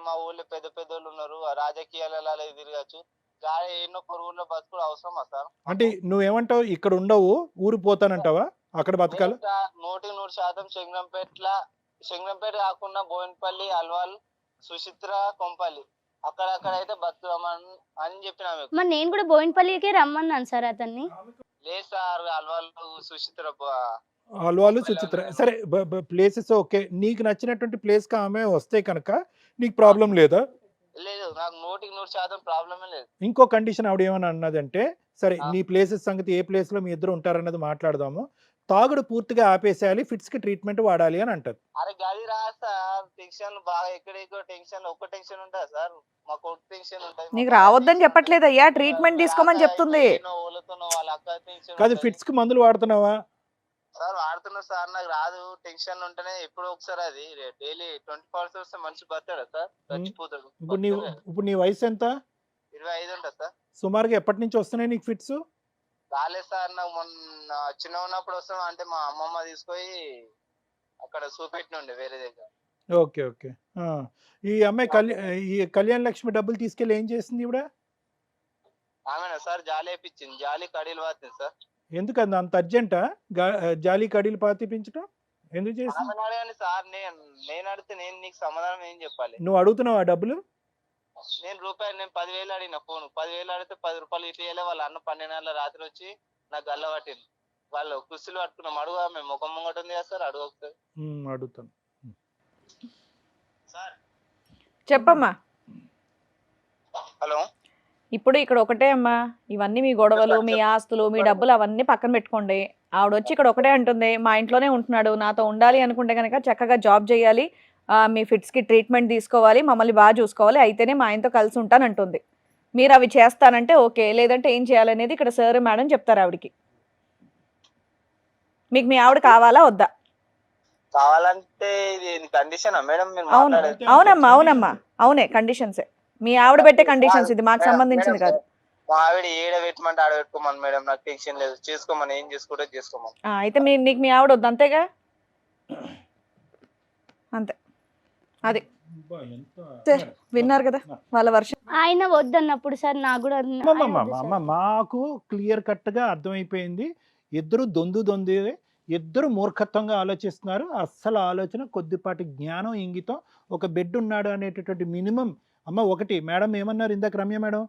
మా ఊళ్ళో పెద్ద పెద్దోళ్ళు ఉన్నారు, రాజకీయాలలో తిరగచ్చు. గాడ ఎన్నో పొరుగుల్లో బతుకుడు అవసరమా సార్? అంటే నువ్వేమంటావు? ఇక్కడ ఉండవు, ఊరు పోతానంటావా? అక్కడ బతకాలి? 100% శంకరంపేట కాకుండా బోయినపల్లి, అల్వాల్, సుచిత్ర, కొంపల్లి అక్కడైతే బతుకుదామని అని చెప్పినా మీకు. మరి నేను కూడా బోయినపల్లికే రమ్మన్నాను సార్ అతన్ని. లేదు సార్, అల్వాల్, సుచిత్ర, అల్వాలు, సుచిత్ర. సరే ప్లేసెస్ ఓకే. నీకు నచ్చినటువంటి ప్లేస్ కి ఆమె వస్తే కనుక నీకు ప్రాబ్లం లేదా? లేదు, నాకు 100% ప్రాబ్లమే లేదు. ఇంకో కండిషన్ ఆవిడ ఏమని అన్నదంటే, సరే ఆ. నీ ప్లేసెస్ సంగతి, ఏ ప్లేస్ లో మీ ఇద్దరు ఉంటారన్నది మాట్లాడదాము. తాగుడు పూర్తిగా ఆపేసేయాలి, ఫిట్స్ కి ట్రీట్మెంట్ వాడాలి అని అంటారు. అరే గది రా సార్, టెన్షన్ బాగా ఎక్కడెక్కడో టెన్షన్, ఒక్క టెన్షన్ ఉంటుంది సార్. మాకు ఒక టెన్షన్ ఉంటుంది. నీకు రావద్దని చెప్పట్లేదు అయ్యా, ట్రీట్మెంట్ తీసుకోమని చెప్తుంది. వాళ్ళ అక్క టెన్షన్ కాదు, ఫిట్స్ కి మందులు వాడుతున్నావా? సార్ వాడుతున్నా సార్, నాకు రాదు. టెన్షన్ ఉంటేనే ఎప్పుడో ఒకసారి అది డైలీ 24 hours వస్తే మనిషి బతాడా సార్? చచ్చిపోతాడు. ఇప్పుడు నీ వయసు ఎంత? 25 ఉంటుంది సార్. సుమారుగా ఎప్పటి నుంచి వస్తున్నాయి నీకు ఫిట్స్? రాలేదు సార్, నాకు మొన్న చిన్న ఉన్నప్పుడు వస్తాం, అంటే మా అమ్మమ్మ తీసుకొని అక్కడ చూపెట్టినుండే వేరే దగ్గర. Okay okay. ఈ అమ్మాయి ఈ కళ్యాణ లక్ష్మి డబ్బులు తీసుకెళ్ళి ఏం చేసింది ఇవిడ? ఆమెనా సార్ జాలి వేయించింది, జాలి కడీలు పాతింది సార్. ఎందుకు అంత అర్జెంటా జాలి కడీలు పాతిపించడం? ఎందుకు చేసింది? ఆమెను అడగండి సార్, నేను అడిగితే నేను నీకు సమాధానం ఏం చెప్పాలి? నువ్వు అడుగుతున్నావు ఆ డబ్బులు? నేను 10,000 అడిగిన ఫోన్. 10,000 అడిగితే 10 రూపాయలు ఇటు వేయలే. వాళ్ళ అన్న 12 గంటల రాత్రి వచ్చి నాకు గల్ల పట్టింది. వాళ్ళు కుర్చీలు పట్టుకున్నాం. అడుగు, మేము ముఖం ముంగట ఉంది కదా సార్, అడుగు ఒకసారి. అడుగుతాను సార్. చెప్పమ్మా. హలో. ఇప్పుడు ఇక్కడ ఒకటే అమ్మా, ఇవన్నీ మీ గొడవలు, మీ ఆస్తులు, మీ డబ్బులు అవన్నీ పక్కన పెట్టుకోండి. ఆవిడ వచ్చి ఇక్కడ ఒకటే అంటుంది, మా ఇంట్లోనే ఉంటున్నాడు, నాతో ఉండాలి అనుకుంటే కనుక చక్కగా జాబ్ చేయాలి, మీ ఫిట్స్కి ట్రీట్మెంట్ తీసుకోవాలి, మమ్మల్ని బాగా చూసుకోవాలి, అయితేనే మా ఆయనతో కలిసి ఉంటానంటుంది. మీరు అవి చేస్తానంటే ఓకే, లేదంటే ఏం చేయాలనేది ఇక్కడ సార్ మేడం చెప్తారు ఆవిడకి. మీకు మీ ఆవిడ కావాలా వద్దా? కావాలంటే ఇది కండిషన్ మేడం? అవును, అవునమ్మా, అవునమ్మా, అవునే కండిషన్సే. మీ ఆవిడ పెట్టే కండిషన్స్, ఇది మాకు సంబంధించింది కాదు. మా ఆవిడ ఏడ పెట్టమంటే ఆడ పెట్టుకోమని మేడం, నాకు టెన్షన్ లేదు. చేసుకోమని, ఏం చేసుకుంటే చేసుకోమని. అయితే నీకు మీ ఆవిడ వద్దు అంతేగా? అంతే, అది విన్నారు కదా వాళ్ళ వర్షం. ఆయన వద్దన్నప్పుడు సార్ నాకు కూడా మాకు క్లియర్ కట్ గా అర్థమైపోయింది. ఇద్దరు దొందు ఇద్దరు మూర్ఖత్వంగా ఆలోచిస్తున్నారు. అస్సలు ఆలోచన కొద్దిపాటి జ్ఞానం, ఇంగితం, ఒక బెడ్ ఉన్నాడు అనేటటువంటి మినిమం. అమ్మ ఒకటి, మేడం ఏమన్నారు ఇందాక రమ్య మేడం,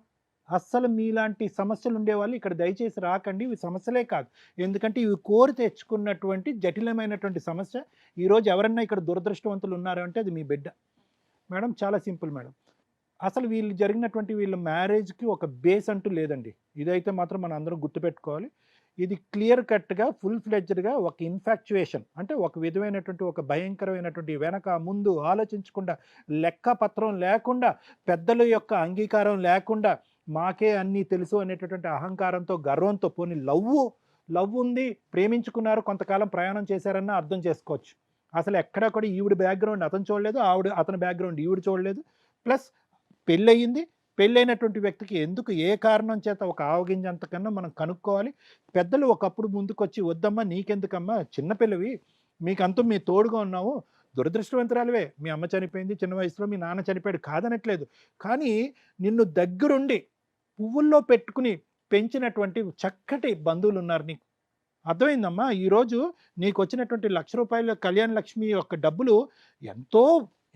అస్సలు మీలాంటి సమస్యలు ఉండేవాళ్ళు ఇక్కడ దయచేసి రాకండి. ఇవి సమస్యలే కాదు, ఎందుకంటే ఇవి కోరి తెచ్చుకున్నటువంటి జటిలమైనటువంటి సమస్య. ఈరోజు ఎవరన్నా ఇక్కడ దురదృష్టవంతులు ఉన్నారు అంటే అది మీ బిడ్డ మేడం. చాలా సింపుల్ మేడం. అసలు వీళ్ళు జరిగినటువంటి వీళ్ళ మ్యారేజ్కి ఒక బేస్ అంటూ లేదండి. ఇదైతే మాత్రం మనం అందరం గుర్తుపెట్టుకోవాలి. ఇది క్లియర్ కట్గా ఫుల్ ఫ్లెడ్జ్డ్గా ఒక ఇన్ఫాక్చుయేషన్, అంటే ఒక విధమైనటువంటి ఒక భయంకరమైనటువంటి వెనక ముందు ఆలోచించకుండా, లెక్కపత్రం లేకుండా, పెద్దల యొక్క అంగీకారం లేకుండా, మాకే అన్నీ తెలుసు అనేటటువంటి అహంకారంతో, గర్వంతో, పోనీ లవ్ ఉంది, ప్రేమించుకున్నారు, కొంతకాలం ప్రయాణం చేశారన్న అర్థం చేసుకోవచ్చు. అసలు ఎక్కడా కూడా ఈవిడ బ్యాక్గ్రౌండ్ అతను చూడలేదు, అతని బ్యాక్గ్రౌండ్ ఈవిడ చూడలేదు. ప్లస్ పెళ్ళయింది, పెళ్ళైనటువంటి వ్యక్తికి ఎందుకు, ఏ కారణం చేత ఒక ఆవగింజంతకన్నా మనం కనుక్కోవాలి. పెద్దలు ఒకప్పుడు ముందుకొచ్చి, వద్దమ్మా నీకెందుకమ్మా, చిన్నపిల్లవి, మీకంతా మీ తోడుగా ఉన్నావు, దురదృష్టవంతురాలువే, మీ అమ్మ చనిపోయింది చిన్న వయసులో, మీ నాన్న చనిపోయాడు కాదనట్లేదు, కానీ నిన్ను దగ్గరుండి పువ్వుల్లో పెట్టుకుని పెంచినటువంటి చక్కటి బంధువులు ఉన్నారు నీకు. అర్థమైందమ్మా? ఈరోజు నీకు వచ్చినటువంటి ₹1,00,000 కళ్యాణ లక్ష్మి యొక్క డబ్బులు ఎంతో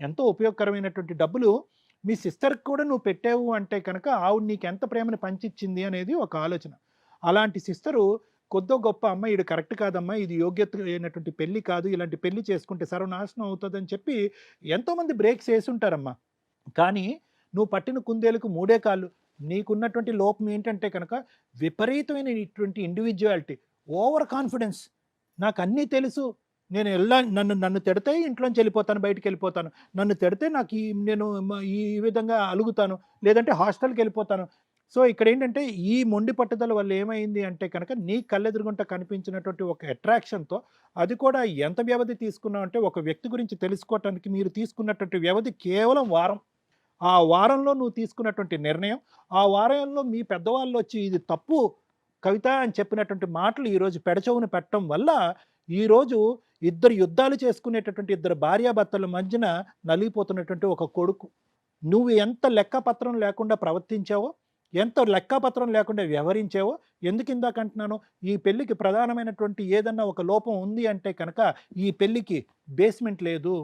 ఎంతో ఉపయోగకరమైనటువంటి డబ్బులు మీ సిస్టర్కి కూడా నువ్వు పెట్టావు అంటే కనుక ఆవిడ నీకు ఎంత ప్రేమని పంచిచ్చింది అనేది ఒక ఆలోచన. అలాంటి సిస్టరు కొద్దో గొప్ప, అమ్మ ఇది కరెక్ట్ కాదమ్మా, ఇది యోగ్యత అయినటువంటి పెళ్ళి కాదు, ఇలాంటి పెళ్లి చేసుకుంటే సర్వనాశనం అవుతుందని చెప్పి ఎంతోమంది బ్రేక్స్ వేసుంటారమ్మా. కానీ నువ్వు పట్టిన కుందేలకు 3 కాళ్ళు. నీకున్నటువంటి లోపం ఏంటంటే కనుక విపరీతమైనటువంటి ఇండివిజువాలిటీ, ఓవర్ కాన్ఫిడెన్స్. నాకు అన్నీ తెలుసు, నేను నన్ను తిడితే ఇంట్లోంచి వెళ్ళిపోతాను, బయటికి వెళ్ళిపోతాను, నన్ను తిడితే నాకు నేను ఈ విధంగా అలుగుతాను, లేదంటే హాస్టల్కి వెళ్ళిపోతాను. సో ఇక్కడ ఏంటంటే ఈ మొండి పట్టుదల వల్ల ఏమైంది అంటే కనుక నీ కళ్ళెదురుగుంట కనిపించినటువంటి ఒక అట్రాక్షన్తో, అది కూడా ఎంత వ్యవధి తీసుకున్నావు అంటే ఒక వ్యక్తి గురించి తెలుసుకోవటానికి మీరు తీసుకున్నటువంటి వ్యవధి కేవలం వారం. ఆ వారంలో నువ్వు తీసుకున్నటువంటి నిర్ణయం, ఆ వారంలో మీ పెద్దవాళ్ళు వచ్చి ఇది తప్పు కవిత అని చెప్పినటువంటి మాటలు ఈరోజు పెడచెవున పెట్టడం వల్ల ఈరోజు ఇద్దరు యుద్ధాలు చేసుకునేటటువంటి ఇద్దరు భార్యాభర్తల మధ్యన నలిగిపోతున్నటువంటి ఒక కొడుకు. నువ్వు ఎంత లెక్కపత్రం లేకుండా ప్రవర్తించావో, ఎంత లెక్కపత్రం లేకుండా వ్యవహరించావో, ఎందుకు ఇందాక అంటున్నాను, ఈ పెళ్ళికి ప్రధానమైనటువంటి ఏదన్నా ఒక లోపం ఉంది అంటే కనుక ఈ పెళ్ళికి బేస్మెంట్ లేదు,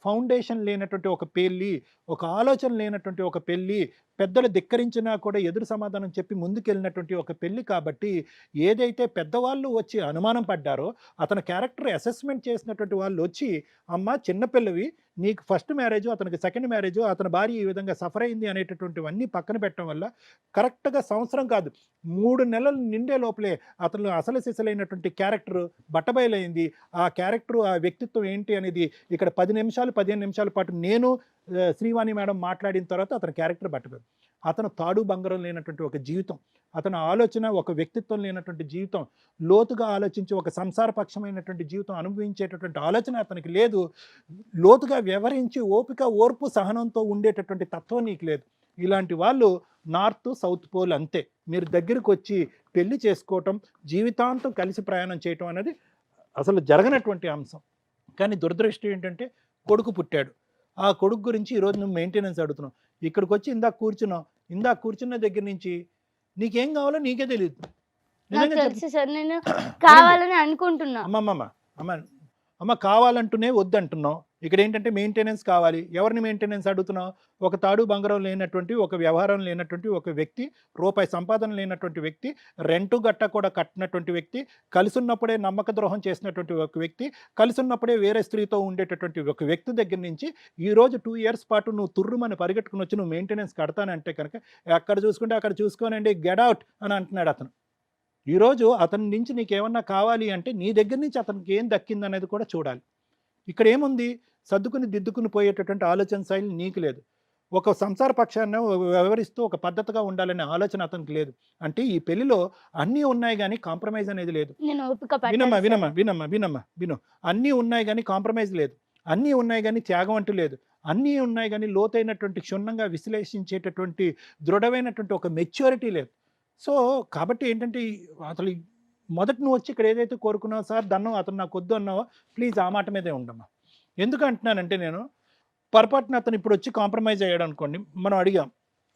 ఫౌండేషన్ లేనటువంటి ఒక పెళ్ళి, ఒక ఆలోచన లేనటువంటి ఒక పెళ్ళి, పెద్దలు ధిక్కరించినా కూడా ఎదురు సమాధానం చెప్పి ముందుకెళ్ళినటువంటి ఒక పెళ్ళి. కాబట్టి ఏదైతే పెద్దవాళ్ళు వచ్చి అనుమానం పడ్డారో, అతని క్యారెక్టర్ అసెస్మెంట్ చేసినటువంటి వాళ్ళు వచ్చి, అమ్మ చిన్నపిల్లవి, నీకు ఫస్ట్ మ్యారేజ్, అతనికి సెకండ్ మ్యారేజ్, అతని భార్య ఈ విధంగా సఫర్ అయింది అనేటటువంటివన్నీ పక్కన పెట్టడం వల్ల కరెక్ట్గా సంవత్సరం కాదు 3 నెలలు నిండే లోపలే అతను అసలు సిసలైనటువంటి క్యారెక్టర్ బట్టబయలైంది. ఆ క్యారెక్టర్, ఆ వ్యక్తిత్వం ఏంటి అనేది ఇక్కడ 10 నిమిషాలు 15 నిమిషాల పాటు నేను శ్రీవాణి మేడం మాట్లాడిన తర్వాత అతని క్యారెక్టర్ బట్టబయలు. అతను తాడు బంగారం లేనటువంటి ఒక జీవితం, అతని ఆలోచన ఒక వ్యక్తిత్వం లేనటువంటి జీవితం, లోతుగా ఆలోచించి ఒక సంసారపక్షమైనటువంటి జీవితం అనుభవించేటటువంటి ఆలోచన అతనికి లేదు. లోతుగా వ్యవహరించి ఓపిక ఓర్పు సహనంతో ఉండేటటువంటి తత్వం నీకు లేదు. ఇలాంటి వాళ్ళు నార్త్ సౌత్ పోల్ అంతే. మీరు దగ్గరికి వచ్చి పెళ్లి చేసుకోవటం, జీవితాంతం కలిసి ప్రయాణం చేయటం అనేది అసలు జరగనటువంటి అంశం. కానీ దురదృష్టం ఏంటంటే కొడుకు పుట్టాడు, ఆ కొడుకు గురించి ఈరోజు నువ్వు మెయింటెనెన్స్ అడుగుతున్నావు. ఇక్కడికి వచ్చి ఇందాక కూర్చున్న దగ్గర నుంచి నీకేం కావాలో నీకే తెలియదు. నాకు తెలుసు సార్, నేను కావాలని అనుకుంటున్నా. అమ్మ కావాలంటూనే వద్దంటున్నావు. ఇక్కడ ఏంటంటే మెయింటెనెన్స్ కావాలి. ఎవరిని మెయింటెనెన్స్ అడుగుతున్నావు? ఒక తాడు బంగారం లేనటువంటి, ఒక వ్యవహారం లేనటువంటి ఒక వ్యక్తి, రూపాయి సంపాదన లేనటువంటి వ్యక్తి, రెంటు గట్ట కూడా కట్టినటువంటి వ్యక్తి, కలిసున్నప్పుడే నమ్మక ద్రోహం చేసినటువంటి ఒక వ్యక్తి, కలిసున్నప్పుడే వేరే స్త్రీతో ఉండేటటువంటి ఒక వ్యక్తి దగ్గర నుంచి ఈరోజు 2 ఇయర్స్ పాటు నువ్వు తుర్రుమని పరిగెట్టుకుని వచ్చి నువ్వు మెయింటెనెన్స్ కడతానంటే కనుక అక్కడ చూసుకుంటే అక్కడ చూసుకోనండి, గెట్ అవుట్ అని అంటున్నాడు అతను. ఈరోజు అతని నుంచి నీకేమన్నా కావాలి అంటే నీ దగ్గర నుంచి అతనికి ఏం దక్కింది అనేది కూడా చూడాలి. ఇక్కడ ఏముంది, సర్దుకుని దిద్దుకుని పోయేటటువంటి ఆలోచన శైలి నీకు లేదు. ఒక సంసార పక్షాన్ని వ్యవహరిస్తూ ఒక పద్ధతిగా ఉండాలనే ఆలోచన అతనికి లేదు. అంటే ఈ పెళ్లిలో అన్నీ ఉన్నాయి కానీ కాంప్రమైజ్ అనేది లేదు. విను, అన్నీ ఉన్నాయి కానీ కాంప్రమైజ్ లేదు, అన్నీ ఉన్నాయి కానీ త్యాగం అంటూ లేదు, అన్నీ ఉన్నాయి కానీ లోతైనటువంటి క్షుణ్ణంగా విశ్లేషించేటటువంటి దృఢమైనటువంటి ఒక మెచ్యూరిటీ లేదు. సో కాబట్టి ఏంటంటే అసలు మొదట నువ్వు వచ్చి ఇక్కడ ఏదైతే కోరుకున్నావు, సార్ దన్నం అతను నాకు వద్దు అన్నావో, ప్లీజ్ ఆ మాట మీదే ఉండమ్మా. ఎందుకు అంటున్నానంటే నేను పొరపాటున అతను ఇప్పుడు వచ్చి కాంప్రమైజ్ అయ్యాడు అనుకోండి, మనం అడిగాం,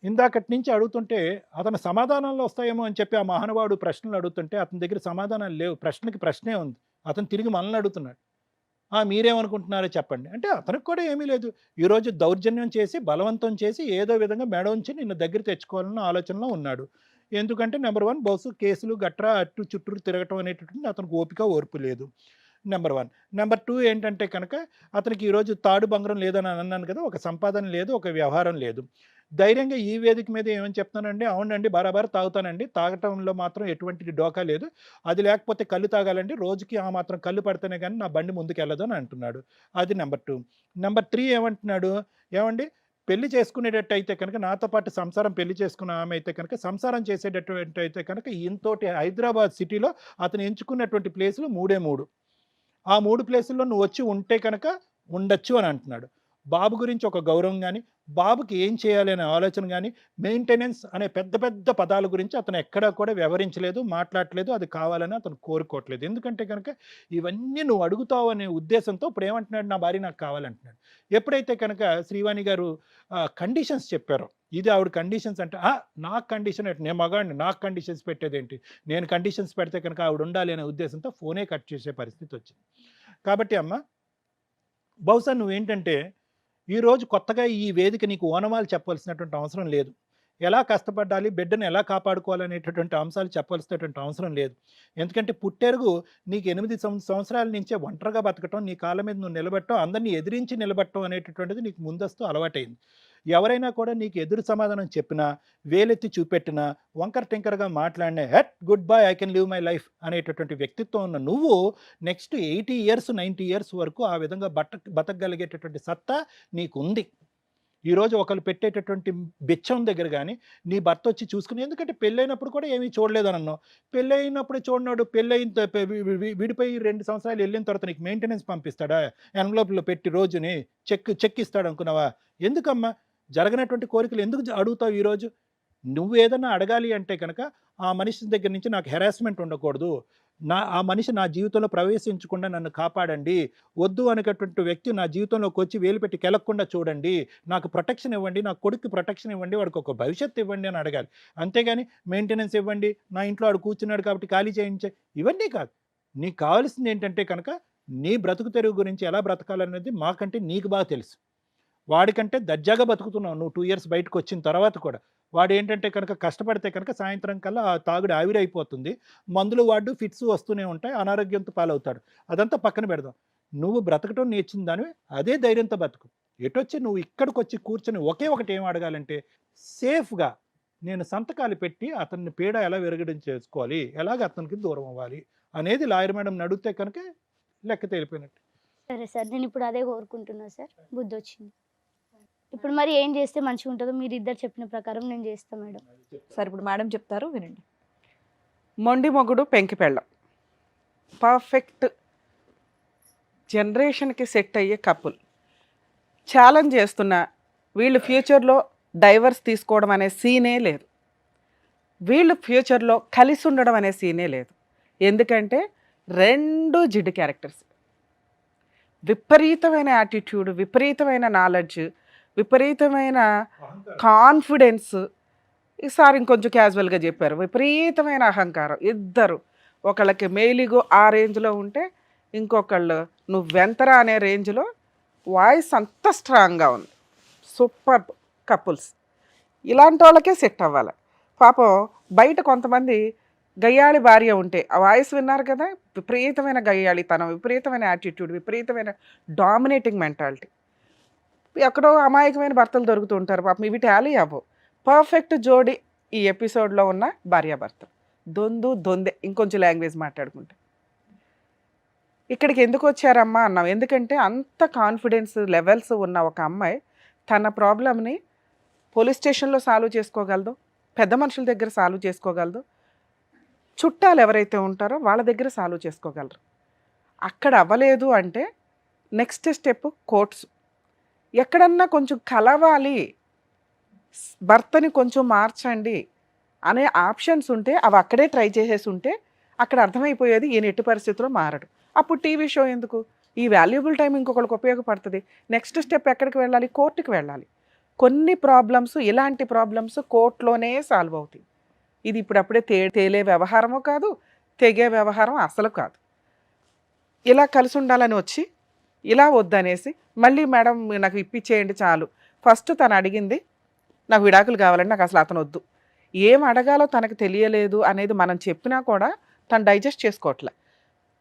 ఇందాకటి నుంచి అడుగుతుంటే అతను సమాధానాలు వస్తాయేమో అని చెప్పి ఆ మహానుభావుడు ప్రశ్నలు అడుగుతుంటే అతని దగ్గర సమాధానాలు లేవు. ప్రశ్నకి ప్రశ్నే ఉంది. అతను తిరిగి మనల్ని అడుగుతున్నాడు, మీరేమనుకుంటున్నారో చెప్పండి అంటే అతనికి కూడా ఏమీ లేదు. ఈరోజు దౌర్జన్యం చేసి బలవంతం చేసి ఏదో విధంగా మెడ ఉంచి నిన్ను దగ్గర తెచ్చుకోవాలన్న ఆలోచనలో ఉన్నాడు. ఎందుకంటే నెంబర్ 1 బస్సు కేసులు గట్రా అటు చుట్టూరు తిరగటం అనేటటువంటి అతనికి ఓపిక ఓర్పు లేదు, నెంబర్ 1. నెంబర్ 2 ఏంటంటే కనుక అతనికి ఈరోజు తాడు బంగారం లేదని అన్నాను కదా, ఒక సంపాదన లేదు, ఒక వ్యవహారం లేదు. ధైర్యంగా ఈ వేదిక మీద ఏమని చెప్తానండి, అవునండి బరాబర్ తాగుతానండి, తాగటంలో మాత్రం ఎటువంటి డోకా లేదు, అది లేకపోతే కళ్ళు తాగాలండి, రోజుకి ఆ మాత్రం కళ్ళు పడితేనే కానీ నా బండి ముందుకు వెళ్ళదు అని అంటున్నాడు. అది నెంబర్ 2. నెంబర్ 3 ఏమంటున్నాడు, ఏమండి పెళ్లి చేసుకునేటట్టు అయితే కనుక నాతో పాటు సంసారం పెళ్లి చేసుకున్న ఆమె అయితే కనుక సంసారం చేసేటటువంటి అయితే కనుక ఇంతోటి హైదరాబాద్ సిటీలో అతను ఎంచుకున్నటువంటి ప్లేసులు 3. ఆ 3 ప్లేసుల్లో నువ్వు వచ్చి ఉంటే కనుక ఉండొచ్చు అని అంటున్నాడు. బాబు గురించి ఒక గౌరవం కానీ, బాబుకి ఏం చేయాలి అనే ఆలోచన కానీ, మెయింటెనెన్స్ అనే పెద్ద పెద్ద పదాల గురించి అతను ఎక్కడా కూడా వివరించలేదు, మాట్లాడలేదు, అది కావాలని అతను కోరుకోవట్లేదు. ఎందుకంటే కనుక ఇవన్నీ నువ్వు అడుగుతావు అనే ఉద్దేశంతో ఇప్పుడు ఏమంటున్నాడు, నా భార్య నాకు కావాలంటున్నాడు. ఎప్పుడైతే కనుక శ్రీవాణి గారు కండిషన్స్ చెప్పారో, ఇది ఆవిడ కండిషన్స్ అంటే నాకు కండిషన్ అంటే నేను మగాడిని, నాకు కండిషన్స్ పెట్టేదేంటి, నేను కండిషన్స్ పెడితే కనుక ఆవిడ ఉండాలి అనే ఉద్దేశంతో ఫోనే కట్ చేసే పరిస్థితి వచ్చింది. కాబట్టి అమ్మ బహుశా నువ్వేంటంటే ఈరోజు కొత్తగా ఈ వేదిక నీకు ఓనమాలు చెప్పవలసినటువంటి అవసరం లేదు. ఎలా కష్టపడాలి, బిడ్డను ఎలా కాపాడుకోవాలనేటటువంటి అంశాలు చెప్పవలసినటువంటి అవసరం లేదు. ఎందుకంటే పుట్టెరుగు నీకు 8 సంవత్సరాల నుంచే ఒంటరిగా బతకటం, నీ కాళ్ళ మీద నువ్వు నిలబెట్టడం, అందరినీ ఎదిరించి నిలబెట్టడం అనేటటువంటిది నీకు ముందస్తు అలవాటైంది. ఎవరైనా కూడా నీకు ఎదురు సమాధానం చెప్పినా, వేలెత్తి చూపెట్టినా, వంకర టింకరగా మాట్లాడినా, hate good bye I can live my life అనేటటువంటి వ్యక్తిత్వం ఉన్న నువ్వు నెక్స్ట్ 80 ఇయర్స్ 90 ఇయర్స్ వరకు ఆ విధంగా బతకగలిగేటటువంటి సత్తా నీకు ఉంది. ఈరోజు ఒకళ్ళు పెట్టేటటువంటి బిచ్చం దగ్గర కానీ నీ భర్త వచ్చి చూసుకుని, ఎందుకంటే పెళ్ళైనప్పుడు కూడా ఏమీ చూడలేదని అన్నావు. పెళ్ళైనప్పుడు చూడనాడు, పెళ్ళైన విడిపోయి 2 సంవత్సరాలు వెళ్ళిన తర్వాత నీకు మెయింటెనెన్స్ పంపిస్తాడా? ఎన్వలప్లో పెట్టి రోజుని చెక్ ఇస్తాడు అనుకున్నావా? ఎందుకమ్మా జరగనటువంటి కోరికలు ఎందుకు అడుగుతావు ఈరోజు? నువ్వు ఏదన్నా అడగాలి అంటే కనుక ఆ మనిషి దగ్గర నుంచి నాకు హెరాస్మెంట్ ఉండకూడదు, ఆ మనిషి నా జీవితంలో ప్రవేశించకుండా నన్ను కాపాడండి, వద్దు అనేటటువంటి వ్యక్తి నా జీవితంలోకి వచ్చి వేలు పెట్టి కెలక్కుండా చూడండి, నాకు ప్రొటెక్షన్ ఇవ్వండి, నా కొడుకు ప్రొటెక్షన్ ఇవ్వండి, వాడికి ఒక భవిష్యత్తు ఇవ్వండి అని అడగాలి. అంతేగాని మెయింటెనెన్స్ ఇవ్వండి, నా ఇంట్లో వాడు కూర్చున్నాడు కాబట్టి ఖాళీ చేయించే, ఇవన్నీ కాదు. నీకు కావాల్సింది ఏంటంటే కనుక నీ బ్రతుకు తెరువు గురించి ఎలా బ్రతకాలనేది మాకంటే నీకు బాగా తెలుసు. వాడికంటే దర్జాగా బతుకుతున్నావు నువ్వు 2 ఇయర్స్ బయటకు వచ్చిన తర్వాత కూడా. వాడు ఏంటంటే కనుక కష్టపడితే కనుక సాయంత్రం కల్లా ఆ తాగుడు ఆవిరైపోతుంది, మందులు వాడు ఫిట్స్ వస్తూనే ఉంటాయి, అనారోగ్యంతో పాలవుతాడు. అదంతా పక్కన పెడదాం. నువ్వు బ్రతకటం నేర్చిన దానివి అదే ధైర్యంతో బతుకు. ఎటొచ్చి నువ్వు ఇక్కడికి వచ్చి కూర్చొని ఒకే ఒకటి ఏం అడగాలంటే, సేఫ్గా నేను సంతకాలు పెట్టి అతన్ని పీడ ఎలా విరగడం చేసుకోవాలి, ఎలాగ అతనికి దూరం అవ్వాలి అనేది లాయర్ మేడం అడిగితే కనుక లెక్క తేలిపోయినట్టు. సరే సార్, నేను ఇప్పుడు అదే కోరుకుంటున్నా సార్, బుద్ధి వచ్చింది. ఇప్పుడు మరి ఏం చేస్తే మంచిగా ఉంటుందో మీరు ఇద్దరు చెప్పిన ప్రకారం నేను చేస్తాను మేడం. సరే ఇప్పుడు మేడం చెప్తారు, వినండి. మొండి మొగుడు పెంకి పెళ్ళం పర్ఫెక్ట్ జనరేషన్కి సెట్ అయ్యే కపుల్. ఛాలెంజ్ చేస్తున్నా వీళ్ళు ఫ్యూచర్లో డైవర్స్ తీసుకోవడం అనే సీనే లేదు, వీళ్ళు ఫ్యూచర్లో కలిసి ఉండడం అనే సీనే లేదు. ఎందుకంటే 2 జిడ్డు క్యారెక్టర్స్, విపరీతమైన యాటిట్యూడ్, విపరీతమైన నాలెడ్జ్, విపరీతమైన కాన్ఫిడెన్స్. ఈసారి ఇంకొంచెం క్యాజువల్గా చెప్పారు, విపరీతమైన అహంకారం. ఇద్దరు, ఒకళ్ళకి మేలిగో ఆ రేంజ్లో ఉంటే ఇంకొకళ్ళు నువ్వెంతరా అనే రేంజ్లో వాయిస్ అంత స్ట్రాంగ్గా ఉంది. Super couples. ఇలాంటి వాళ్ళకే సెట్ అవ్వాలి. పాపం బయట కొంతమంది గయ్యాళి భార్య ఉంటే ఆ వాయిస్ విన్నారు కదా, విపరీతమైన గయ్యాళితనం, విపరీతమైన యాటిట్యూడ్, విపరీతమైన డామినేటింగ్ మెంటాలిటీ. ఎక్కడో అమాయకమైన భర్తలు దొరుకుతూ ఉంటారు పాపం, ఇవి టాలీ అవ్వవు. పర్ఫెక్ట్ జోడి ఈ ఎపిసోడ్లో ఉన్న భార్యాభర్త. దొందే ఇంకొంచెం లాంగ్వేజ్ మాట్లాడుకుంటే. ఇక్కడికి ఎందుకు వచ్చారమ్మా అన్నాం, ఎందుకంటే అంత కాన్ఫిడెన్స్ లెవెల్స్ ఉన్న ఒక అమ్మాయి తన ప్రాబ్లమ్ని పోలీస్ స్టేషన్లో సాల్వ్ చేసుకోగలదు, పెద్ద మనుషుల దగ్గర సాల్వ్ చేసుకోగలదు, చుట్టాలు ఎవరైతే ఉంటారో వాళ్ళ దగ్గర సాల్వ్ చేసుకోగలరు. అక్కడ అవ్వలేదు అంటే నెక్స్ట్ స్టెప్ కోర్ట్స్. ఎక్కడన్నా కొంచెం కలవాలి, భర్తని కొంచెం మార్చండి అనే ఆప్షన్స్ ఉంటే అవి అక్కడే ట్రై చేసేసి ఉంటే అక్కడ అర్థమైపోయేది ఈయన ఎట్టి పరిస్థితుల్లో మారడు. అప్పుడు టీవీ షో ఎందుకు, ఈ వాల్యుబుల్ టైం ఇంకొకరికి ఉపయోగపడుతుంది. నెక్స్ట్ స్టెప్ ఎక్కడికి వెళ్ళాలి, కోర్టుకి వెళ్ళాలి. కొన్ని ప్రాబ్లమ్స్, ఇలాంటి ప్రాబ్లమ్స్ కోర్టులోనే సాల్వ్ అవుతాయి. ఇది ఇప్పుడప్పుడే తేలే వ్యవహారమో కాదు, తెగే వ్యవహారం అసలు కాదు. ఇలా కలిసి ఉండాలని వచ్చి ఇలా వద్దనేసి మళ్ళీ మేడం నాకు ఇప్పించేయండి చాలు. ఫస్ట్ తను అడిగింది నాకు విడాకులు కావాలండి, నాకు అసలు అతను వద్దు. ఏం అడగాలో తనకు తెలియలేదు అనేది మనం చెప్పినా కూడా తను డైజెస్ట్ చేసుకోవట్లే.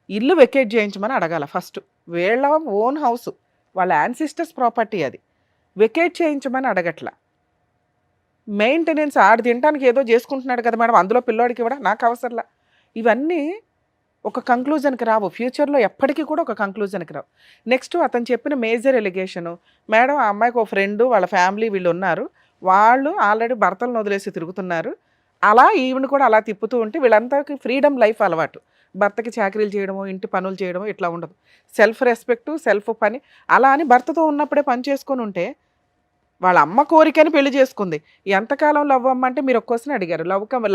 ఇల్లు వెకేట్ చేయించమని అడగాల ఫస్ట్. వీళ్ళ ఓన్ హౌస్, వాళ్ళ యాన్సిస్టర్స్ ప్రాపర్టీ, అది వెకేట్ చేయించమని అడగట్లా. మెయింటెనెన్స్ ఆడి తినడానికి ఏదో చేసుకుంటున్నాడు కదా మేడం, అందులో పిల్లోడికి కూడా నాకు అవసరంలా. ఇవన్నీ ఒక కంక్లూజన్కి రావు, ఫ్యూచర్లో ఎప్పటికీ కూడా ఒక కంక్లూజన్కి రావు. నెక్స్ట్ అతను చెప్పిన మేజర్ ఎలిగేషను, మేడం ఆ అమ్మాయికి ఒక ఫ్రెండ్ వాళ్ళ ఫ్యామిలీ వీళ్ళు ఉన్నారు, వాళ్ళు ఆల్రెడీ భర్తలను వదిలేసి తిరుగుతున్నారు, అలా ఈవిని కూడా అలా తిప్పుతూ ఉంటే వీళ్ళంతాకి ఫ్రీడమ్ లైఫ్ అలవాటు. భర్తకి చాకరీలు చేయడమో, ఇంటి పనులు చేయడమో ఇట్లా ఉండదు. సెల్ఫ్ రెస్పెక్టు, సెల్ఫ్ పని. అలా అని భర్తతో ఉన్నప్పుడే పని చేసుకొని ఉంటే, వాళ్ళ అమ్మ కోరికని పెళ్లి చేసుకుంది. ఎంతకాలం లవ్ అమ్మ అంటే మీరు ఒక క్వశ్చన్ అడిగారు,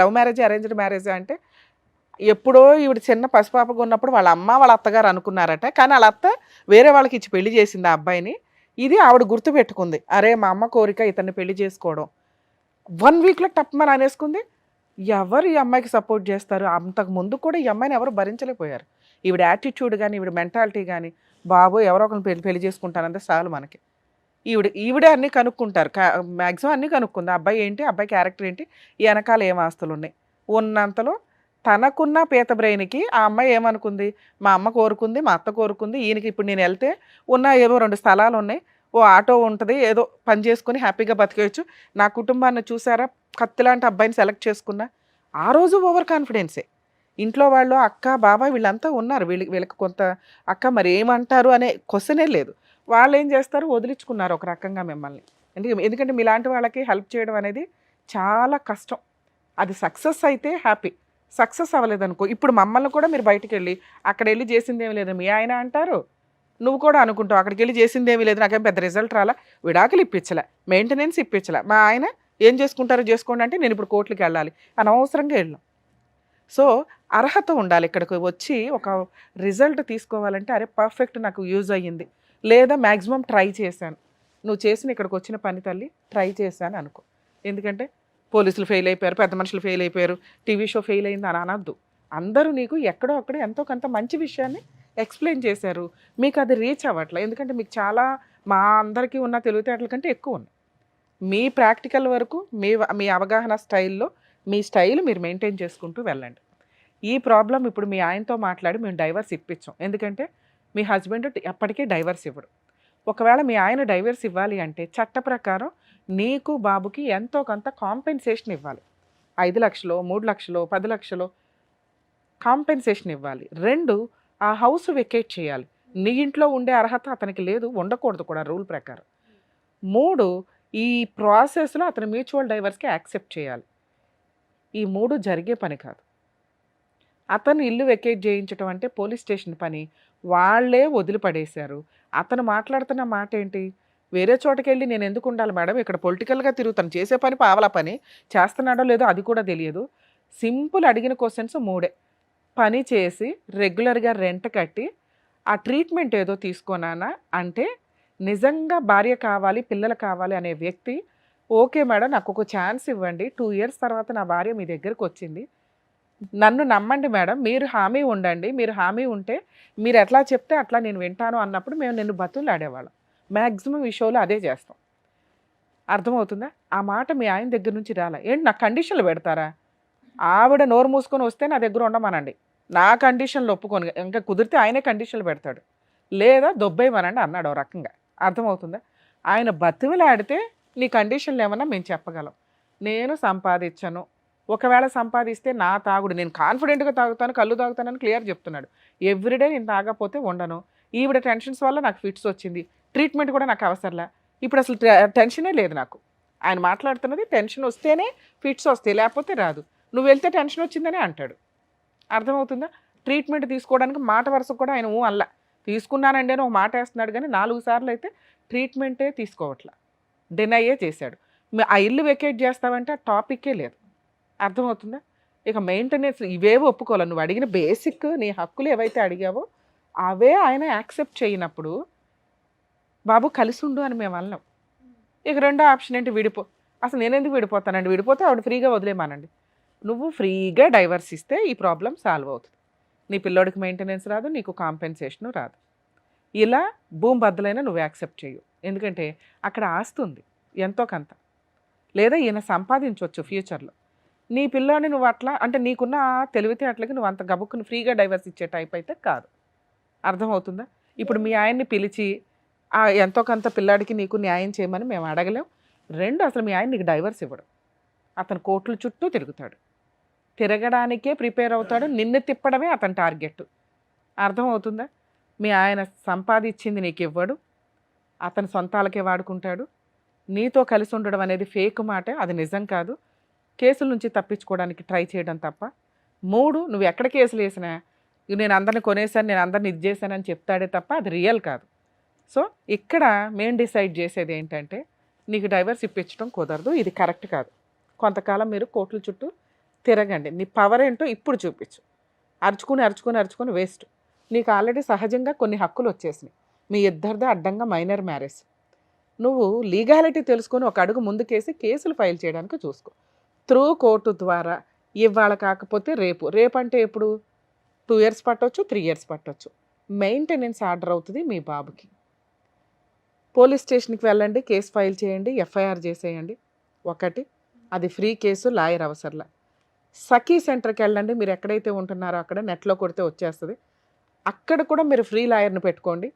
లవ్ మ్యారేజ్ అరేంజ్డ్ మ్యారేజ్ అంటే ఎప్పుడో ఈవిడ చిన్న పసిపాపగా ఉన్నప్పుడు వాళ్ళ అమ్మ వాళ్ళ అత్తగారు అనుకున్నారట, కానీ వాళ్ళ అత్త వేరే వాళ్ళకి ఇచ్చి పెళ్లి చేసింది ఆ అబ్బాయిని. ఇది ఆవిడ గుర్తు పెట్టుకుంది, అరే మా అమ్మ కోరిక ఇతన్ని పెళ్లి చేసుకోవడం. 1 వీక్లో టప్మని అనేసుకుంది. ఎవరు ఈ అమ్మాయికి సపోర్ట్ చేస్తారు? అంతకు ముందు కూడా ఈ అమ్మాయిని ఎవరు భరించలేకపోయారు. ఈవిడ యాటిట్యూడ్ కానీ, ఈవిడ మెంటాలిటీ కానీ, బాబు ఎవరో ఒకరిని పెళ్లి చేసుకుంటానంటే చాలు మనకి. ఈవిడే అన్నీ కనుక్కుంటారు, మ్యాక్సిమం అన్నీ కనుక్కుంది. అబ్బాయి ఏంటి, అబ్బాయి క్యారెక్టర్ ఏంటి, ఈ వెనకాల ఏం ఆస్తులు ఉన్నాయి. ఉన్నంతలో తనకున్న పీత బ్రెయిన్కి ఆ అమ్మాయి ఏమనుకుంది, మా అమ్మ కోరుకుంది, మా అత్త కోరుకుంది, ఈయనకి ఇప్పుడు నేను వెళ్తే ఉన్న ఏవో 2 స్థలాలు ఉన్నాయి, ఓ ఆటో ఉంటుంది, ఏదో పని చేసుకుని హ్యాపీగా బతికేయచ్చు, నా కుటుంబాన్ని చూసారా కత్తిలాంటి అబ్బాయిని సెలెక్ట్ చేసుకున్నా. ఆ రోజు ఓవర్ కాన్ఫిడెన్సే. ఇంట్లో వాళ్ళు అక్క బాబాయ్ వీళ్ళంతా ఉన్నారు, వీళ్ళకి కొంత అక్క మరి ఏమంటారు అనే క్వశ్చనే లేదు. వాళ్ళు ఏం చేస్తారు, వదిలించుకున్నారు ఒక రకంగా మిమ్మల్ని. ఎందుకంటే మీలాంటి వాళ్ళకి హెల్ప్ చేయడం అనేది చాలా కష్టం. అది సక్సెస్ అయితే హ్యాపీ, సక్సెస్ అవ్వలేదనుకో, ఇప్పుడు మమ్మల్ని కూడా మీరు బయటికి వెళ్ళి అక్కడ వెళ్ళి చేసిందేమీ లేదు మీ ఆయన అంటారు, నువ్వు కూడా అనుకుంటావు అక్కడికి వెళ్ళి చేసిందేమీ లేదు, నాకేం పెద్ద రిజల్ట్ రాలా, విడాకులు ఇప్పించలే, మెయింటెనెన్స్ ఇప్పించలే, మా ఆయన ఏం చేసుకుంటారో చేసుకోండి అంటే నేను ఇప్పుడు కోర్టుకి వెళ్ళాలి, అనవసరంగా వెళ్ళాం. సో అర్హత ఉండాలి. ఇక్కడికి వచ్చి ఒక రిజల్ట్ తీసుకోవాలంటే అరే పర్ఫెక్ట్ నాకు యూజ్ అయ్యింది, లేదా మ్యాక్సిమం ట్రై చేశాను, నువ్వు చేసిన ఇక్కడికి వచ్చిన పని తల్లి ట్రై చేశాను అనుకో. ఎందుకంటే పోలీసులు ఫెయిల్ అయిపోయారు, పెద్ద మనుషులు ఫెయిల్ అయిపోయారు, టీవీ షో ఫెయిల్ అయింది అని అనద్దు. అందరూ నీకు ఎక్కడో అక్కడ ఎంతో కొంత మంచి విషయాన్ని ఎక్స్ప్లెయిన్ చేశారు, మీకు అది రీచ్ అవ్వట్లేదు. ఎందుకంటే మీకు చాలా మా అందరికీ ఉన్న తెలివితేటల కంటే ఎక్కువ ఉన్నాయి. మీ ప్రాక్టికల్ వరకు మీ అవగాహన స్టైల్లో మీ స్టైల్ మీరు మెయింటైన్ చేసుకుంటూ వెళ్ళండి. ఈ ప్రాబ్లం ఇప్పుడు మీ ఆయనతో మాట్లాడి మేము డైవర్స్ ఇప్పించాం. ఎందుకంటే మీ హస్బెండ్ ఎప్పటికీ డైవర్స్ ఇవ్వడు. ఒకవేళ మీ ఆయన డైవర్స్ ఇవ్వాలి అంటే చట్ట ప్రకారం నీకు బాబుకి ఎంతో కొంత కాంపెన్సేషన్ ఇవ్వాలి. 5 లక్షలు, 3 లక్షలు, 10 లక్షలు కాంపెన్సేషన్ ఇవ్వాలి. 2 ఆ హౌస్ వెకేట్ చేయాలి. నీ ఇంట్లో ఉండే అర్హత అతనికి లేదు, ఉండకూడదు కూడా రూల్ ప్రకారం. 3 ఈ ప్రాసెస్లో అతను మ్యూచువల్ డైవర్స్కి యాక్సెప్ట్ చేయాలి. ఈ 3 జరిగే పని కాదు. అతను ఇల్లు వెకేట్ చేయించడం అంటే పోలీస్ స్టేషన్ పని, వాళ్ళే వదిలిపడేశారు. అతను మాట్లాడుతున్న మాట ఏంటి, వేరే చోటకి వెళ్ళి నేను ఎందుకు ఉండాలి మేడం, ఇక్కడ పొలిటికల్గా తిరుగుతాను, చేసే పని పావలా పని చేస్తున్నాడో లేదో అది కూడా తెలియదు. సింపుల్ అడిగిన క్వశ్చన్స్ 3 పని చేసి రెగ్యులర్గా రెంట్ కట్టి ఆ ట్రీట్మెంట్ ఏదో తీసుకోనానా అంటే నిజంగా భార్య కావాలి పిల్లలు కావాలి అనే వ్యక్తి ఓకే మేడం నాకు ఒక ఛాన్స్ ఇవ్వండి, 2 ఇయర్స్ తర్వాత నా భార్య మీ దగ్గరకు వచ్చింది, నన్ను నమ్మండి మేడం, మీరు హామీ ఉండండి, మీరు హామీ ఉంటే మీరు ఎట్లా చెప్తే అట్లా నేను వింటాను అన్నప్పుడు మేము నిన్ను బతులు ఆడేవాళ్ళం. మ్యాక్సిమం ఈ షోలో అదే చేస్తాం. అర్థమవుతుందా? ఆ మాట మీ ఆయన దగ్గర నుంచి రాలే. ఏంటి నా కండిషన్లు పెడతారా, ఆవిడ నోరు మూసుకొని వస్తే నా దగ్గర ఉండమనండి, నా కండిషన్లు ఒప్పుకొని, ఇంకా కుదిరితే ఆయనే కండిషన్లు పెడతాడు, లేదా దొబ్బేయమనండి అన్నాడు ఓ రకంగా. అర్థమవుతుందా? ఆయన బతిమిలాడితే నీ కండిషన్లు ఏమన్నా మేము చెప్పగలం. నేను సంపాదించను, ఒకవేళ సంపాదిస్తే నా తాగుడు, నేను కాన్ఫిడెంట్గా తాగుతాను, కళ్ళు తాగుతానని క్లియర్ చెప్తున్నాడు. ఎవ్రీడే నేను తాగకపోతే ఉండను, ఈవిడ టెన్షన్స్ వల్ల నాకు ఫిట్స్ వచ్చింది, ట్రీట్మెంట్ కూడా నాకు అవసరంలా, ఇప్పుడు అసలు టెన్షనే లేదు నాకు. ఆయన మాట్లాడుతున్నది టెన్షన్ వస్తేనే ఫిట్స్ వస్తాయి, లేకపోతే రాదు, నువ్వు వెళ్తే టెన్షన్ వచ్చిందని అంటాడు. అర్థమవుతుందా? ట్రీట్మెంట్ తీసుకోవడానికి మాట వరుసకు కూడా ఆయన అల్లా తీసుకున్నానండి అని ఒక మాట వేస్తున్నాడు, కానీ 4 సార్లు అయితే ట్రీట్మెంటే తీసుకోవట్లా, డినైయే చేశాడు. ఆ ఇల్లు వెకేట్ చేస్తావంటే ఆ టాపిక్కే లేదు. అర్థమవుతుందా? ఇక మెయింటెనెన్స్ ఇవేవో ఒప్పుకోవాలి, నువ్వు అడిగిన బేసిక్ నీ హక్కులు ఏవైతే అడిగావో అవే ఆయన యాక్సెప్ట్ చేయనప్పుడు బాబు కలిసి ఉండు అని మేము అన్నాం. ఇక రెండో ఆప్షన్ ఏంటి, విడిపో. అసలు నేను ఎందుకు విడిపోతానండి, విడిపోతే ఆవిడ ఫ్రీగా వదిలేమానండి. నువ్వు ఫ్రీగా డైవర్స్ ఇస్తే ఈ ప్రాబ్లం సాల్వ్ అవుతుంది. నీ పిల్లోడికి మెయింటెనెన్స్ రాదు, నీకు కాంపెన్సేషను రాదు. ఇలా భూమి బద్దలైనా నువ్వు యాక్సెప్ట్ చేయు, ఎందుకంటే అక్కడ ఆస్తుంది ఎంతో కొంత, లేదా ఈయన సంపాదించవచ్చు ఫ్యూచర్లో. నీ పిల్లోని నువ్వు అట్లా అంటే నీకున్న తెలివితేటలకి నువ్వు అంత గబుక్కుని ఫ్రీగా డైవర్స్ ఇచ్చే టైప్ అయితే కాదు. అర్థమవుతుందా? ఇప్పుడు మీ ఆయన్ని పిలిచి ఎంతో కొంత పిల్లాడికి నీకు న్యాయం చేయమని మేము అడగలేం. 2 అసలు మీ ఆయన నీకు డైవర్స్ ఇవ్వడు, అతను కోర్టుల చుట్టూ తిరుగుతాడు, తిరగడానికే ప్రిపేర్ అవుతాడు, నిన్ను తిప్పడమే అతని టార్గెట్. అర్థమవుతుందా? మీ ఆయన సంపాదించింది నీకు ఇవ్వడు, అతని సొంతాలకే వాడుకుంటాడు. నీతో కలిసి ఉండడం అనేది ఫేక్ మాట, అది నిజం కాదు. కేసుల నుంచి తప్పించుకోవడానికి ట్రై చేయడం తప్ప. 3 నువ్వు ఎక్కడ కేసులు వేసినా నేను అందరిని కొనేసాను, నేను అందరిని ఇది చేశానని చెప్తాడే తప్ప అది రియల్ కాదు. సో ఇక్కడ మేము డిసైడ్ చేసేది ఏంటంటే నీకు డైవర్స్ ఇప్పించడం కుదరదు, ఇది కరెక్ట్ కాదు. కొంతకాలం మీరు కోర్టుల చుట్టూ తిరగండి, నీ పవర్ ఏంటో ఇప్పుడు చూపించు. అరుచుకుని వేస్ట్. నీకు ఆల్రెడీ సహజంగా కొన్ని హక్కులు వచ్చేసినాయి, మీ ఇద్దరిదే అడ్డంగా మైనర్ మ్యారేజ్. నువ్వు లీగాలిటీ తెలుసుకొని ఒక అడుగు ముందుకేసి కేసులు ఫైల్ చేయడానికి చూసుకో. త్రూ కోర్టు ద్వారా ఇవాళ కాకపోతే రేపు అంటే ఎప్పుడు 2 ఇయర్స్ పట్టవచ్చు, 3 ఇయర్స్ పట్టవచ్చు. మెయింటెనెన్స్ ఆర్డర్ అవుతుంది మీ బాబుకి. పోలీస్ స్టేషన్కి వెళ్ళండి, కేసు ఫైల్ చేయండి, ఎఫ్ఐఆర్ చేసేయండి. 1 అది ఫ్రీ కేసు, లాయర్ అవసరంలా. సఖీ సెంటర్కి వెళ్ళండి, మీరు ఎక్కడైతే ఉంటున్నారో అక్కడ నెట్లో కొడితే వచ్చేస్తుంది, అక్కడ కూడా మీరు ఫ్రీ లాయర్ని పెట్టుకోండి.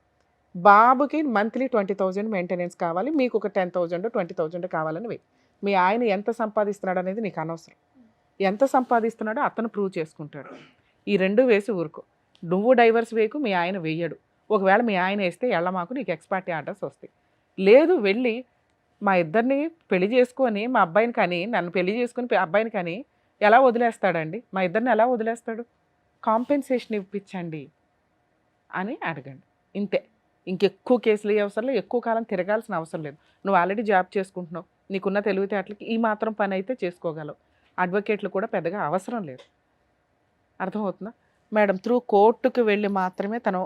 బాబుకి మంత్లీ 20,000 మెయింటెనెన్స్ కావాలి, మీకు ఒక 10,000 20,000 కావాలని వెయ్యి. మీ ఆయన ఎంత సంపాదిస్తున్నాడు అనేది నీకు అనవసరం, ఎంత సంపాదిస్తున్నాడో అతను ప్రూవ్ చేసుకుంటాడు. ఈ 2 వేసి ఊరుకో. నువ్వు డైవర్స్ వేయకు, మీ ఆయన వెయ్యడు. ఒకవేళ మీ ఆయన వేస్తే ఎళ్ళమాకు, నీకు ఎక్స్పార్టీ ఆర్డర్స్ వస్తాయి. లేదు వెళ్ళి మా ఇద్దరిని పెళ్లి చేసుకొని మా అబ్బాయిని కానీ నన్ను పెళ్లి చేసుకుని అబ్బాయిని కానీ ఎలా వదిలేస్తాడండి? మా ఇద్దరిని ఎలా వదిలేస్తాడు? కాంపెన్సేషన్ ఇప్పించండి అని అడగండి. ఇంతే. ఇంకెక్కువ కేసులు ఏ అవసరం లేదు, ఎక్కువ కాలం తిరగాల్సిన అవసరం లేదు. నువ్వు ఆల్రెడీ జాబ్ చేసుకుంటున్నావు, నీకున్న తెలివితేటలకి ఈ మాత్రం పని అయితే చేసుకోగలవు. అడ్వకేట్లు కూడా పెద్దగా అవసరం లేదు. అర్థమవుతుందా మేడం? త్రూ కోర్టుకు వెళ్ళి మాత్రమే తను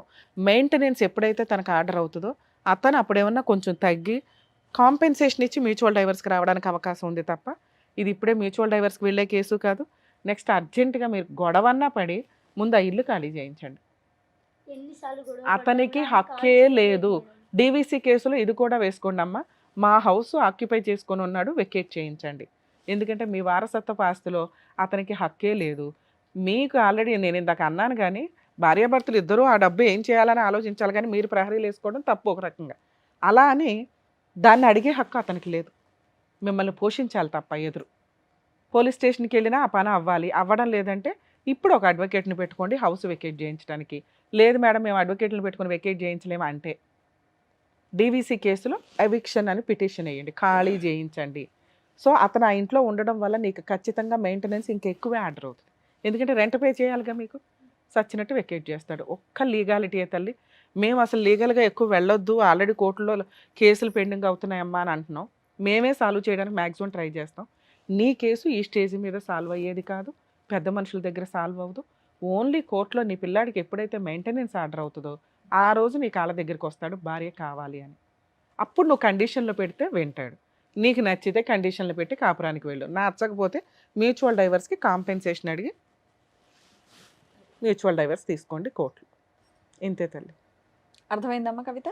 మెయింటెనెన్స్ ఎప్పుడైతే తనకు ఆర్డర్ అవుతుందో అతను అప్పుడేమన్నా కొంచెం తగ్గి కాంపెన్సేషన్ ఇచ్చి మ్యూచువల్ డైవర్స్కి రావడానికి అవకాశం ఉంది తప్ప ఇది ఇప్పుడే మ్యూచువల్ డైవర్స్కి వెళ్ళే కేసు కాదు. నెక్స్ట్ అర్జెంటుగా మీరు గొడవన్నా పడి ముందు ఆ ఇల్లు ఖాళీ చేయించండి. అతనికి హక్కే లేదు. డీవీసీ కేసులో ఇది కూడా వేసుకోండి అమ్మా, మా హౌస్ ఆక్యుపై చేసుకొని ఉన్నాడు, వెకేట్ చేయించండి. ఎందుకంటే మీ వారసత్వపు ఆస్తిలో అతనికి హక్కే లేదు. మీకు ఆల్రెడీ నేను ఇందాక అన్నాను కానీ భార్యాభర్తలు ఇద్దరూ ఆ డబ్బు ఏం చేయాలని ఆలోచించాలి, కానీ మీరు ప్రహరీలు వేసుకోవడం తప్పు ఒక రకంగా. అలా అని దాన్ని అడిగే హక్కు అతనికి లేదు. మిమ్మల్ని పోషించాలి తప్ప ఎదురు. పోలీస్ స్టేషన్కి వెళ్ళినా ఆ పని అవ్వాలి. అవ్వడం లేదంటే ఇప్పుడు ఒక అడ్వకేట్ని పెట్టుకోండి హౌస్ వెకేట్ చేయించడానికి. లేదు మేడం మేము అడ్వకేట్ని పెట్టుకొని వెకేట్ చేయించలేము అంటే డీవీసీ కేసులో ఎవిక్షన్ అని పిటిషన్ వేయండి, ఖాళీ చేయించండి. సో అతను ఆ ఇంట్లో ఉండడం వల్ల నీకు ఖచ్చితంగా మెయింటెనెన్స్ ఇంకెక్కువే ఆర్డర్ అవుతుంది. ఎందుకంటే రెంట్ పే చేయాలిగా, మీకు సచ్చినట్టు వెకేట్ చేస్తాడు. ఒక్క లీగాలిటీ తల్లి. మేము అసలు లీగల్గా ఎక్కువ వెళ్ళొద్దు, ఆల్రెడీ కోర్టులో కేసులు పెండింగ్ అవుతున్నాయమ్మా అని అంటున్నాం. మేమే సాల్వ్ చేయడానికి మ్యాక్సిమం ట్రై చేస్తాం. నీ కేసు ఈ స్టేజ్ మీద సాల్వ్ అయ్యేది కాదు, పెద్ద మనుషుల దగ్గర సాల్వ్ అవ్వదు. ఓన్లీ కోర్టులో నీ పిల్లాడికి ఎప్పుడైతే మెయింటెనెన్స్ ఆర్డర్ అవుతుందో ఆ రోజు నీ కాళ్ళ దగ్గరికి వస్తాడు భార్య కావాలి అని. అప్పుడు నువ్వు కండిషన్లో పెడితే వింటాడు. నీకు నచ్చితే కండిషన్లో పెట్టి కాపురానికి వెళ్ళు, నచ్చకపోతే మ్యూచువల్ డైవర్స్కి కాంపెన్సేషన్ అడిగి మ్యూచువల్ డైవర్స్ తీసుకోండి కోర్టులో. ఇంతే తల్లి. అర్థమైందమ్మా కవిత?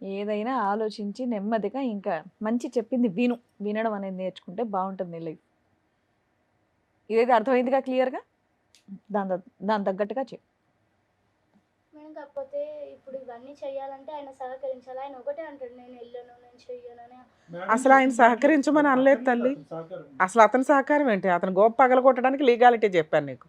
ఏదైనా ఆలోచించి నెమ్మదిగా ఇంకా మంచి చెప్పింది వినడం అనేది నేర్చుకుంటే బాగుంటుంది లైఫ్. ఇదైతే అర్థమైందిగా క్లియర్గా? దాని తగ్గట్టుగా చెప్పు. మేడం కాకపోతే ఇప్పుడు ఇవన్నీ చేయాలంటే ఆయన సహకరించాలి. ఆయన ఒకటే అంటాడు నేను వెళ్ళను, నేను చెయ్యను. అసలు ఆయన సహకరించమని అనలేదు తల్లి. అసలు అతని సహకారం ఏంటి? అతను గోప పగలగొట్టడానికి లీగాలిటీ చెప్పాను నీకు.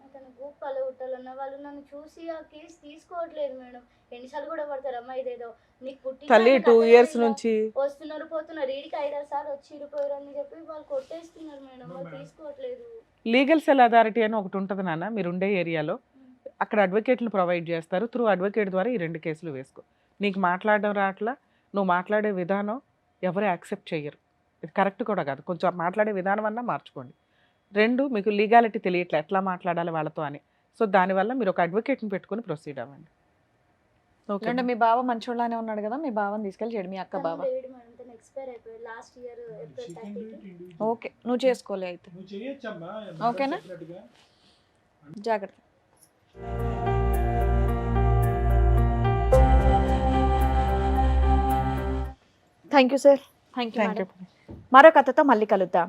అతను గోప పగలగొట్టాలన్న వాళ్ళు నన్ను చూసి ఆ కేసు తీసుకోవట్లేదు మేడం. ఎన్నిసార్లు కూడా పడతారమ్మా, ఇదేదో నీకు పుట్టి తల్లి 2 years నుంచి వస్తున్నారు పోతున్నారు, ఈడికి 5-6 సార్లు వచ్చి ఇరిపోయారు అని చెప్పి వాళ్ళు కొట్టేస్తున్నారు మేడం. వాళ్ళు తీసుకోవట్లేదు. లీగల్ సెల్ అథారిటీ అని ఒకటి ఉంటుంది నాన్న, మీరు ఉండే ఏరియాలో. అక్కడ అడ్వకేట్లు ప్రొవైడ్ చేస్తారు. త్రూ అడ్వకేట్ ద్వారా ఈ 2 కేసులు వేసుకో. నీకు మాట్లాడడం రాట్లా, నువ్వు మాట్లాడే విధానం ఎవరు యాక్సెప్ట్ చెయ్యరు. ఇది కరెక్ట్ కూడా కాదు. కొంచెం మాట్లాడే విధానం అన్నా మార్చుకోండి. 2 మీకు లీగాలిటీ తెలియట్లే ఎట్లా మాట్లాడాలి వాళ్ళతో అని. సో దానివల్ల మీరు ఒక అడ్వకేట్ని పెట్టుకొని ప్రొసీడ్ అవ్వండి. ఓకే. అంటే మీ బావ మంచోళ్ళనే ఉన్నాడు కదా, మీ బావని తీసుకెళ్ళి చేయడు, మీ అక్క బావ. ఎక్స్పైర్ అయిపోయాడు లాస్ట్ ఇయర్ ఏప్రిల్ 30కి. ఓకే, నువ్వు చేసుకోలే అయితే. ఓకేనా? జాగ్రత్త. Thank you sir. Thank you. మరో కథతో మళ్ళీ కలుద్దాం.